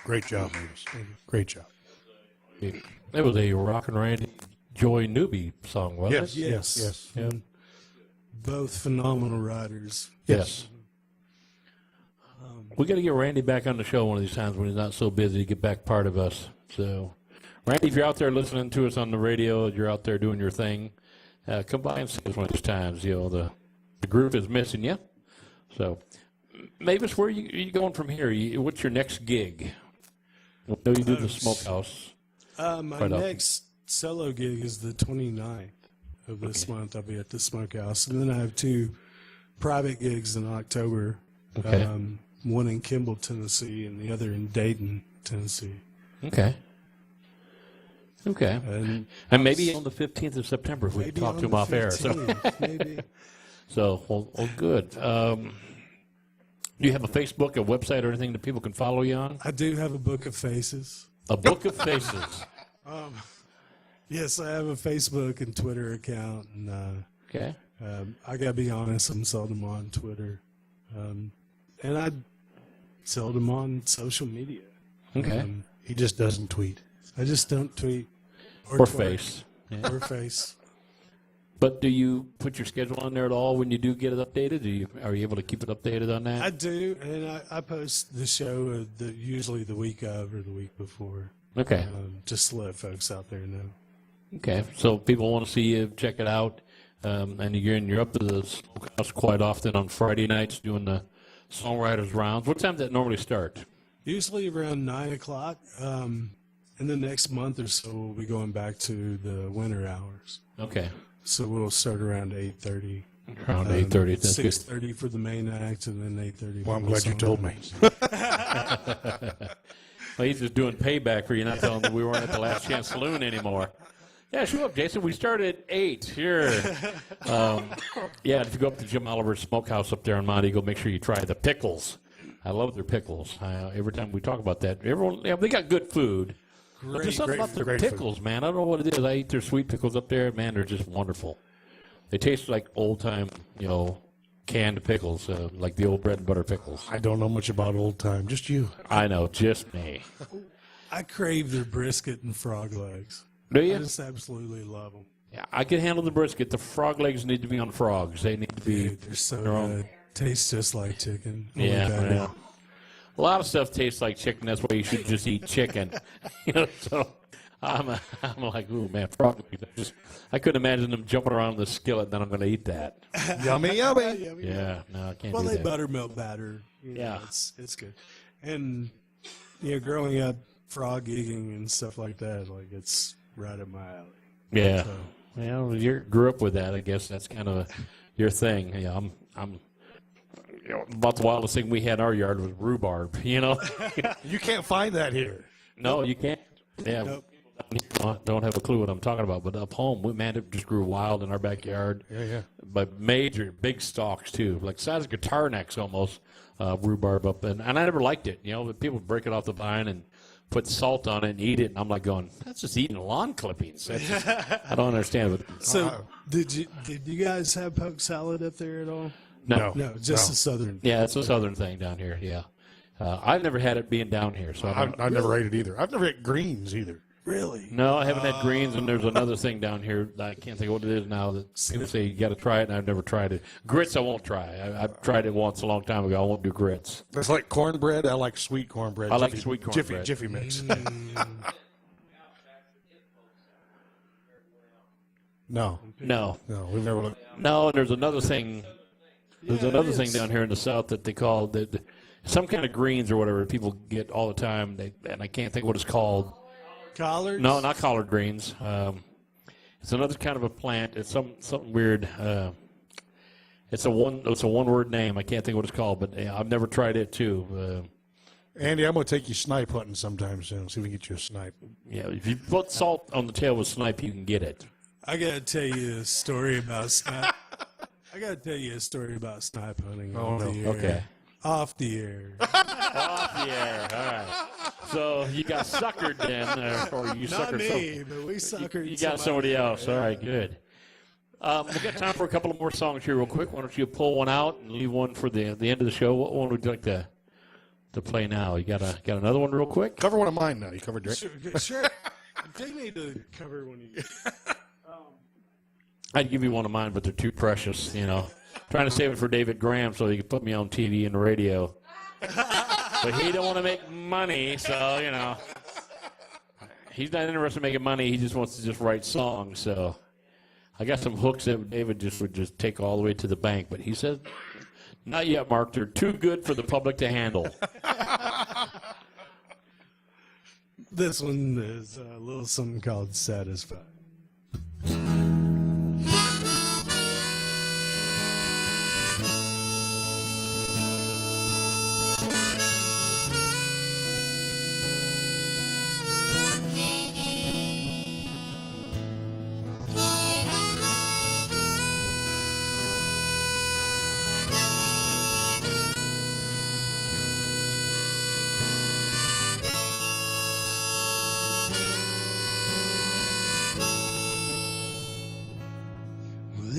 Great job, Mavis. Great job. That was a Rockin' Randy Joy Newby song, wasn't it? Yes. Yeah. Both phenomenal writers. Yes. We got to get Randy back on the show one of these times when he's not so busy to get back part of us. So, Randy, if you're out there listening to us on the radio, you're out there doing your thing, come by and see us one of these times. You know, the group is missing you. So, Mavis, where are you going from here? What's your next gig? I know you do the Smokehouse. My next solo gig is the 29th of this month. I'll be at the Smokehouse. And then I have 2 private gigs in October. Okay. One in Kimball, Tennessee, and the other in Dayton, Tennessee. Okay. And maybe on the 15th of September if we maybe talk on to him the off air. So, 15th, maybe. well, good. Do you have a Facebook, a website, or anything that people can follow you on? I do have a book of faces. A book of faces. Yes, I have a Facebook and Twitter account, and Okay. I gotta be honest, I'm seldom on Twitter, and I seldom on social media. Okay. He just doesn't tweet. I just don't tweet Or twerk, face. Yeah. or face. But do you put your schedule on there at all when you do get it updated? Are you able to keep it updated on that? I do, and I post the show usually the week of or the week before, Okay. just to let folks out there know. Okay. So people want to see you, check it out. And you're up to the Smokehouse quite often on Friday nights doing the songwriters rounds. What time does that normally start? Usually around 9 o'clock. In the next month or so, we'll be going back to the winter hours. Okay. So we'll start around 8:30. Around 8:30. That's good. 6:30 for the main act, and then 8:30. Well, I'm glad you told me. Well, he's just doing payback for you not telling him we weren't at the Last Chance Saloon anymore. Yeah, show up, Jason. We started at 8 here. Yeah, if you go up to Jim Oliver's Smokehouse up there in Montego, make sure you try the pickles. I love their pickles. Every time we talk about that, everyone they got good food. But there's something about their pickles, man. I don't know what it is. I eat their sweet pickles up there. Man, they're just wonderful. They taste like old-time, canned pickles, like the old bread and butter pickles. I don't know much about old time. Just you. I know, just me. I crave their brisket and frog legs. Do you? I just absolutely love them. Yeah, I can handle the brisket. The frog legs need to be on frogs. They need to be Dude, they're so their own. good. Tastes just like chicken. Only Yeah, better. yeah. A lot of stuff tastes like chicken. That's why you should just eat chicken. So I'm like, ooh, man, frog legs. I couldn't imagine them jumping around the skillet. Then I'm going to eat that. Yummy, yummy. Yeah, no, I can't Well, do they that. buttermilk batter. Yeah. It's good. And growing up, frog eating and stuff like that, like it's right up my alley. Yeah. So, Well, you grew up with that. I guess that's kind of your thing. Yeah, I'm. About the wildest thing we had in our yard was rhubarb. You can't find that here. No, you can't. Yeah. Nope. Don't have a clue what I'm talking about. But up home, it just grew wild in our backyard. Yeah. But major, big stalks too, like size of guitar necks almost. Rhubarb up, and I never liked it. But people break it off the vine and put salt on it and eat it, and I'm like going, that's just eating lawn clippings. I don't understand it. So did you guys have poke salad up there at all? No. No, just the southern. Yeah, it's a southern thing down here. Yeah, I've never had it being down here, so I never ate it either. I've never ate greens either. Really? no, I haven't had greens. And there's another thing down here that I can't think of what it is now. That people say you got to try it, and I've never tried it. Grits, I won't try. I've tried it once a long time ago. I won't do grits. It's like cornbread. I like sweet cornbread. I like sweet cornbread. Jiffy mix. No, we've never. No, and there's another thing. There's another thing down here in the south that they call some kind of greens or whatever people get all the time. And I can't think what it's called. Collards? No, not collard greens. It's another kind of a plant. It's something weird. It's a one-word name. I can't think what it's called, but I've never tried it too. Andy, I'm going to take you snipe hunting sometime soon. See if we can get you a snipe. Yeah, if you put salt on the tail with snipe, you can get it. I gotta tell you a story about snipe. I gotta tell you a story about snipe hunting. Off the air. Okay. Off the air. Off the air. All right. So you got suckered then, or you Not suckered me, but we suckered. You got somebody else. All right, good. We've got time for a couple of more songs here real quick. Why don't you pull one out and leave one for the end of the show? What one would you like to play now? You got another one real quick? Cover one of mine now. You covered Drake. Sure. They need to cover when you. I'd give you one of mine, but they're too precious, Trying to save it for David Graham so he could put me on TV and the radio. But he don't want to make money, so, He's not interested in making money. He just wants to just write songs, so. I got some hooks that David would just take all the way to the bank, but he said, not yet, Mark. They're too good for the public to handle. This one is a little something called Satisfied.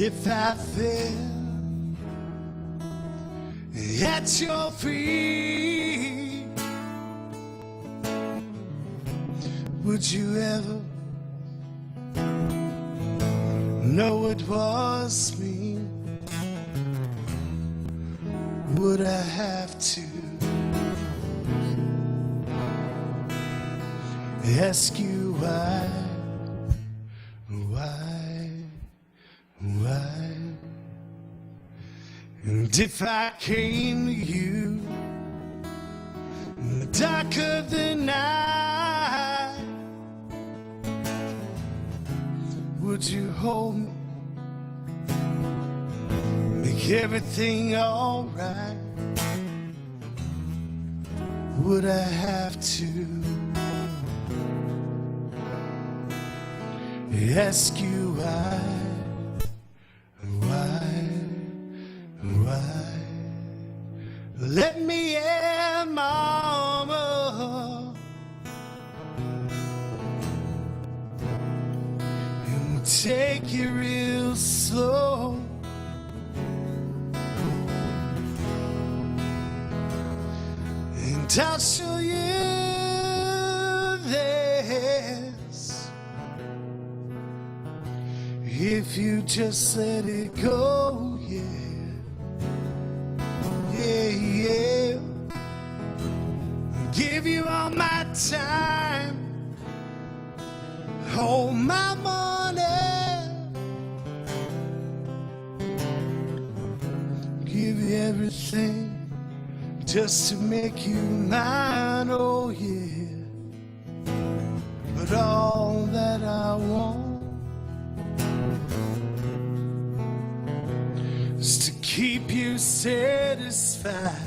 If I fell at your feet, would you ever know it was me? Would I have to ask you why? And if I came to you in the dark of the night, would you hold me, make everything all right? Would I have to ask you why? Let me in, mama, and we'll take it real slow. And I'll show you this if you just let it go, yeah. Yeah. Give you all my time, all my money, give you everything just to make you mine, oh yeah. But all that I want is to keep you satisfied.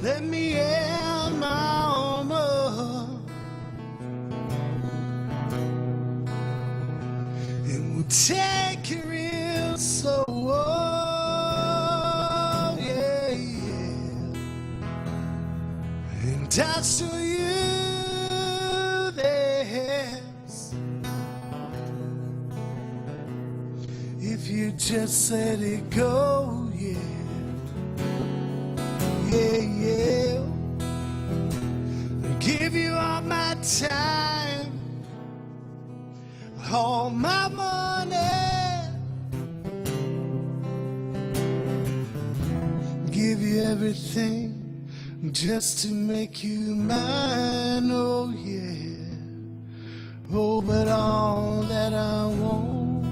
Let me in, mama, and we'll take it real slow, oh, yeah, yeah. And I'll show you this if you just let it go, yeah. Yeah, yeah. Give you all my time, all my money, give you everything just to make you mine, oh yeah. Oh, but all that I want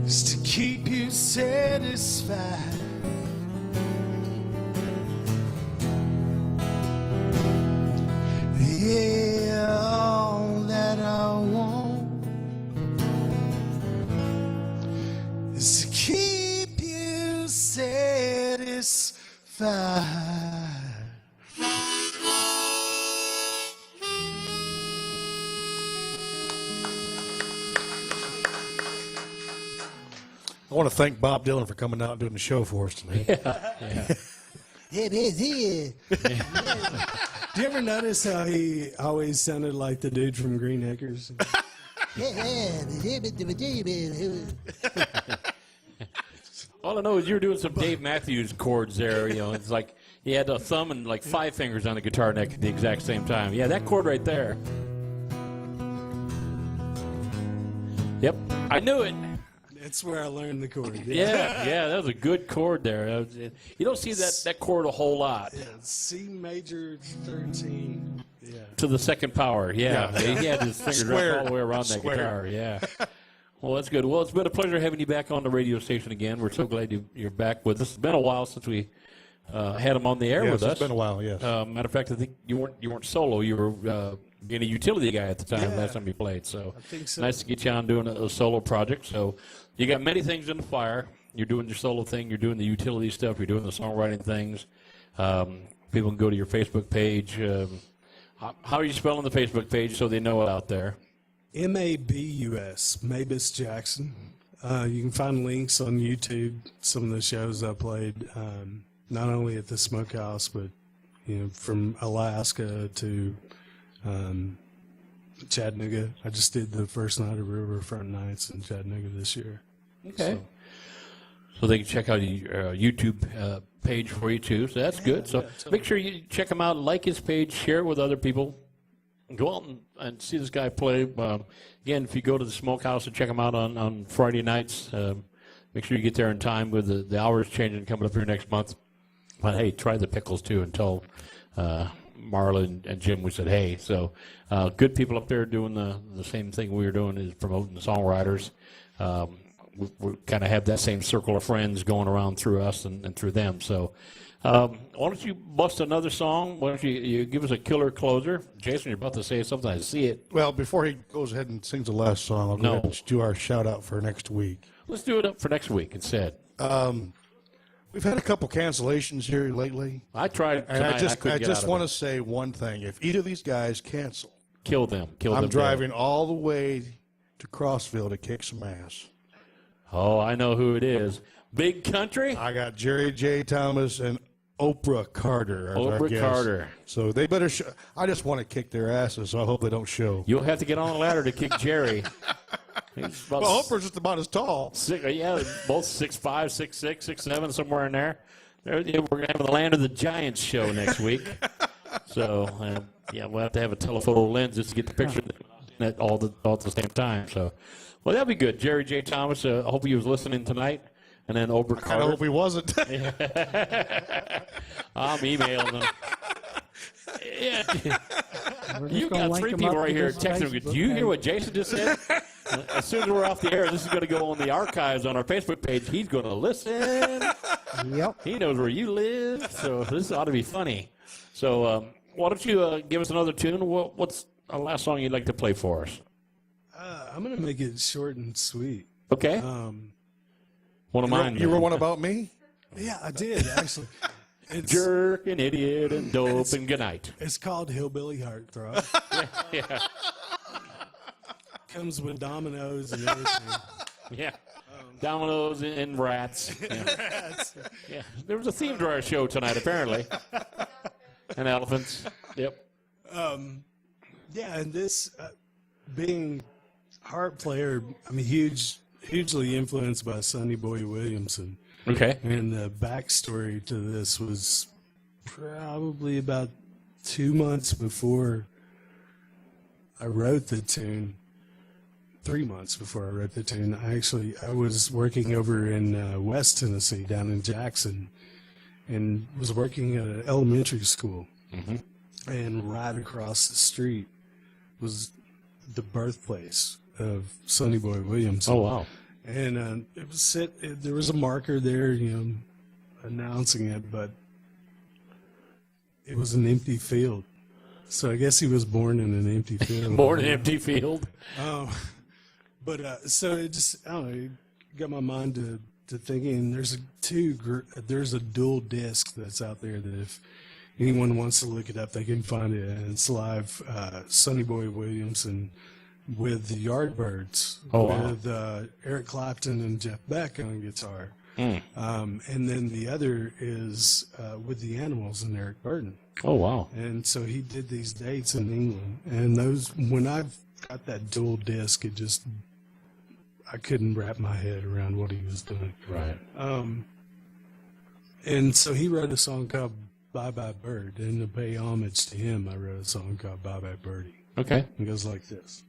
is to keep you satisfied. Yeah, all that I want is to keep you satisfied. I want to thank Bob Dylan for coming out and doing the show for us tonight. It is here. Do you ever notice how he always sounded like the dude from Green Acres? All I know is you were doing some Dave Matthews chords there. You know, it's like he had a thumb and like 5 fingers on the guitar neck at the exact same time. Yeah, that chord right there. Yep, I knew it. That's where I learned the chord. Yeah, that was a good chord there. You don't see that chord a whole lot. Yeah, C major 13. Yeah. To the second power, yeah. He had his fingers wrapped all the way around that Square. guitar, yeah. Well, that's good. Well, it's been a pleasure having you back on the radio station again. We're so glad you're back with us. It's been a while since we had him on the air Yes, with us. it's been a while, yes. Matter of fact, I think you weren't solo. You were being a utility guy at the time last time you played. So, I think so. Nice to get you on doing a solo project. So you got many things in the fire. You're doing your solo thing. You're doing the utility stuff. You're doing the songwriting things. People can go to your Facebook page. How are you spelling the Facebook page so they know it out there? MABUS, Mavis Jackson. You can find links on YouTube. Some of the shows I played, not only at the Smokehouse, but from Alaska to Chattanooga. I just did the first night of Riverfront Nights in Chattanooga this year. Okay. So they can check out your YouTube page for you too. So that's good. So make sure you check him out, like his page, share it with other people. Go out and see this guy play. Again, if you go to the Smokehouse and check him out on Friday nights, make sure you get there in time with the hours changing coming up here next month. But hey, try the pickles too and tell Marla and Jim we said hey. So good people up there doing the same thing we were doing, is promoting the songwriters. We kind of have that same circle of friends going around through us and through them. So why don't you bust another song? Why don't you give us a killer closer? Jason, you're about to say something. I see it. Well, before he goes ahead and sings the last song, I'll go ahead and do our shout-out for next week. Let's do it up for next week instead. We've had a couple cancellations here lately. I tried And tonight. I just want to say one thing. If either of these guys cancel, kill them. Kill them. I'm driving all the way to Crossville to kick some ass. Oh, I know who it is. Big Country? I got Jerry J. Thomas and Oprah Carter as our Oprah guests. Carter. So they better show. I just want to kick their asses, so I hope they don't show. You'll have to get on the ladder to kick Jerry. He's about Well, Oprah's just about as tall. yeah, both 6'5", 6'6", 6'7", somewhere in there. We're going to have the Land of the Giants show next week. So, we'll have to have a telephoto lens just to get the picture all at the same time. So, well, that'll be good. Jerry J. Thomas, I hope he was listening tonight. And then Oprah Carter. I hope he wasn't. I'm emailing him. Yeah. You got link 3 him people up right to here this texting me. Facebook Do you hear page. what Jason just said? As soon as we're off the air, this is going to go on the archives on our Facebook page. He's going to listen. Yep. He knows where you live, so this ought to be funny. So why don't you give us another tune? What's the last song you'd like to play for us? I'm going to make it short and sweet. Okay. One of mine. You were one about me? Yeah, I did, actually. It's, Jerk and idiot and dope and good night. it's called Hillbilly Heartthrob. Yeah. Comes with dominoes and everything. Yeah. Dominoes and rats. Yeah. Yeah. There was a theme to our show tonight, apparently. And elephants. Yep. Yeah, and this, being harp player, I'm hugely influenced by Sonny Boy Williamson. Okay. And the backstory to this was probably about 2 months before I wrote the tune. 3 months before I wrote the tune, I was working over in West Tennessee, down in Jackson, and was working at an elementary school. Mm-hmm. And right across the street was the birthplace of Sonny Boy Williams. Oh, wow. And there was a marker there, announcing it, but it was an empty field. So I guess he was born in an empty field. Born in an empty field. Oh, but so it just, I don't know, it got my mind to thinking there's a dual disc that's out there that if anyone wants to look it up, they can find it. And it's live, Sonny Boy Williamson with the Yardbirds, with Eric Clapton and Jeff Beck on guitar. And then the other is with the Animals and Eric Burden. Oh, wow. And so he did these dates in England. And those, when I've got that dual disc, I couldn't wrap my head around what he was doing. Right. And so he wrote a song called Bye Bye Bird. And to pay homage to him, I wrote a song called Bye Bye Birdie. Okay. It goes like this.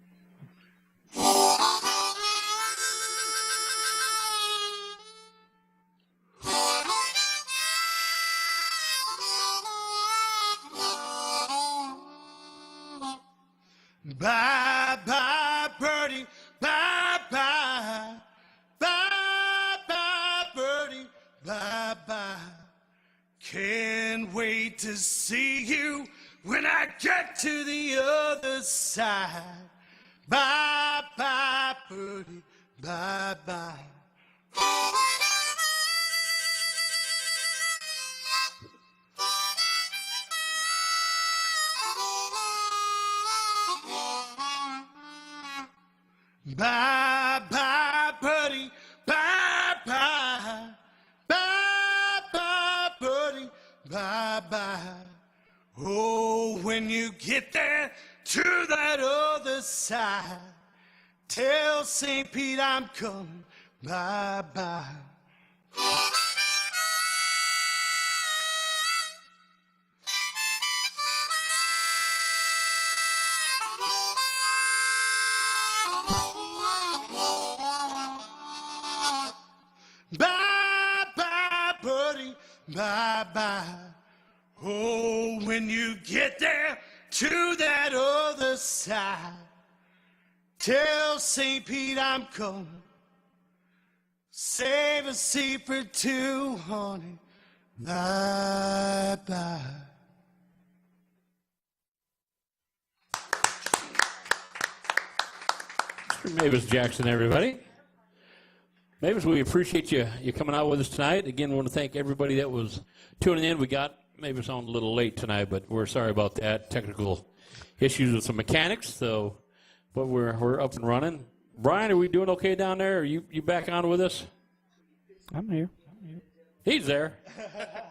Bye, bye, birdie, bye, bye, bye, bye, birdie, bye, bye. Can't wait to see you when I get to the other side. Bye, bye, birdie, bye, bye. Bye, bye, birdie, bye, bye, bye, bye, birdie, bye, bye. Oh, when you get there to that other side, tell St. Pete I'm coming, bye, bye. Bye, bye, birdie, bye, bye. Oh, when you get there to that other side, tell St. Pete I'm coming. Save a seat for two, honey. Bye, bye. Mavis Jackson, everybody. Mavis, we appreciate you coming out with us tonight. Again, we want to thank everybody that was tuning in. We got Mavis on a little late tonight, but we're sorry about that. Technical issues with some mechanics, so but we're up and running. Brian, are we doing okay down there? Are you back on with us? I'm here. He's there.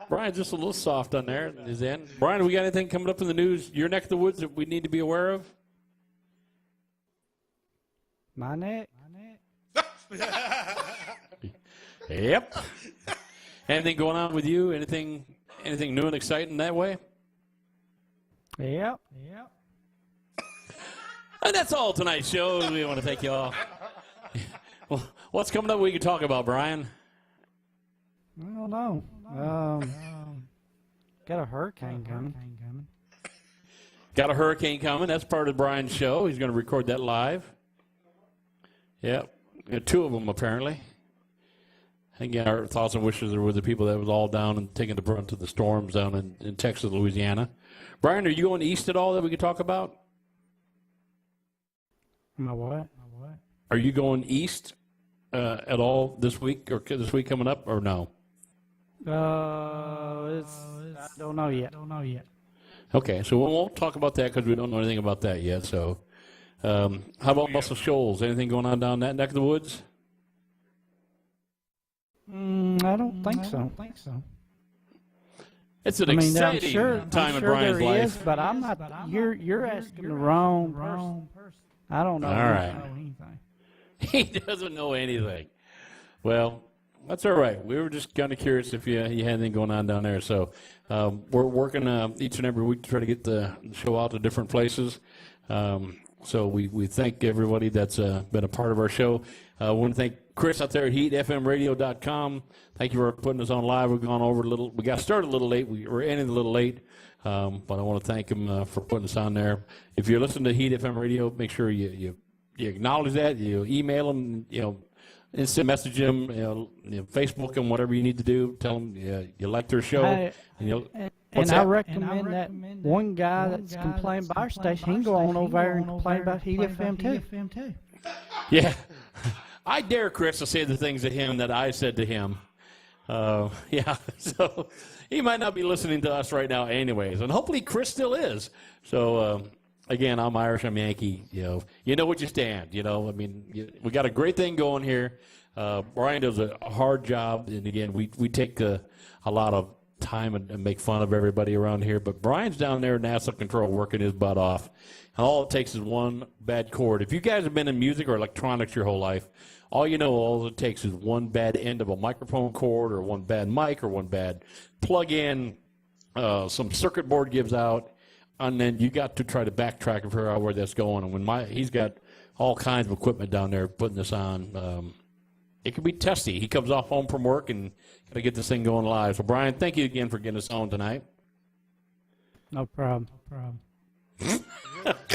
Brian's just a little soft on there in his end. Brian, we got anything coming up in the news, your neck of the woods, that we need to be aware of? My neck. Yep. Anything going on with you? Anything new and exciting that way? Yep. And that's all tonight's show. We want to thank you all. Well, what's coming up we can talk about, Brian? I don't know. Got a hurricane coming. Got a hurricane coming. That's part of Brian's show. He's going to record that live. Yep. Two of them, apparently. Again, our thoughts and wishes are with the people that was all down and taking the brunt of the storms down in Texas, Louisiana. Brian, are you going east at all that we could talk about? My what? Are you going east at all this week or this week coming up, or no? I don't know yet. Okay, so we won't talk about that because we don't know anything about that yet. So, how about Muscle Shoals? Anything going on down that neck of the woods? I don't think so. It's an exciting time in Brian's life. Is, but I'm not. You're asking the wrong person. I don't know. All right. Anything. He doesn't know anything. Well, That's all right. We were just kind of curious if you had anything going on down there. So we're working each and every week to try to get the show out to different places. So we thank everybody that's been a part of our show. I want to thank Chris out there at heatfmradio.com. Thank you for putting us on live. We've gone over a little. We got started a little late. We were ending a little late. But I want to thank him for putting us on there. If you're listening to Heat FM Radio, make sure you acknowledge that. You email him, instant message him, Facebook him, whatever you need to do. Tell them you like their show. And I recommend that one guy that's complained by our station, he can go on over there and complain about Heat FM too. Yeah. I dare Chris to say the things to him that I said to him. Yeah, so he might not be listening to us right now anyways, and hopefully Chris still is. So, again, I'm Irish, I'm Yankee, you know what you stand, I mean, we got a great thing going here. Brian does a hard job, and again, we take a lot of time and make fun of everybody around here, but Brian's down there in Nassau Control working his butt off, and all it takes is one bad chord. If you guys have been in music or electronics your whole life, all it takes is one bad end of a microphone cord or one bad mic or one bad plug-in, some circuit board gives out, and then you got to try to backtrack and figure out where that's going. And when he's got all kinds of equipment down there putting this on, it can be testy. He comes off home from work and got to get this thing going live. So, Brian, thank you again for getting us on tonight. No problem.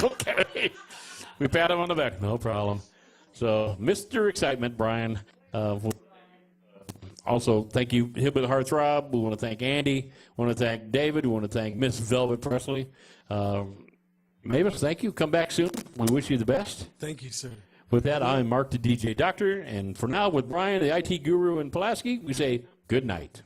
Okay. We pat him on the back. No problem. So, Mr. Excitement, Brian. Also, thank you, Hip with Heartthrob. We want to thank Andy. We want to thank David. We want to thank Miss Velvet Presley. Mavis, thank you. Come back soon. We wish you the best. Thank you, sir. With that, I'm Mark the DJ Doctor. And for now, with Brian, the IT guru, and Pulaski, we say good night.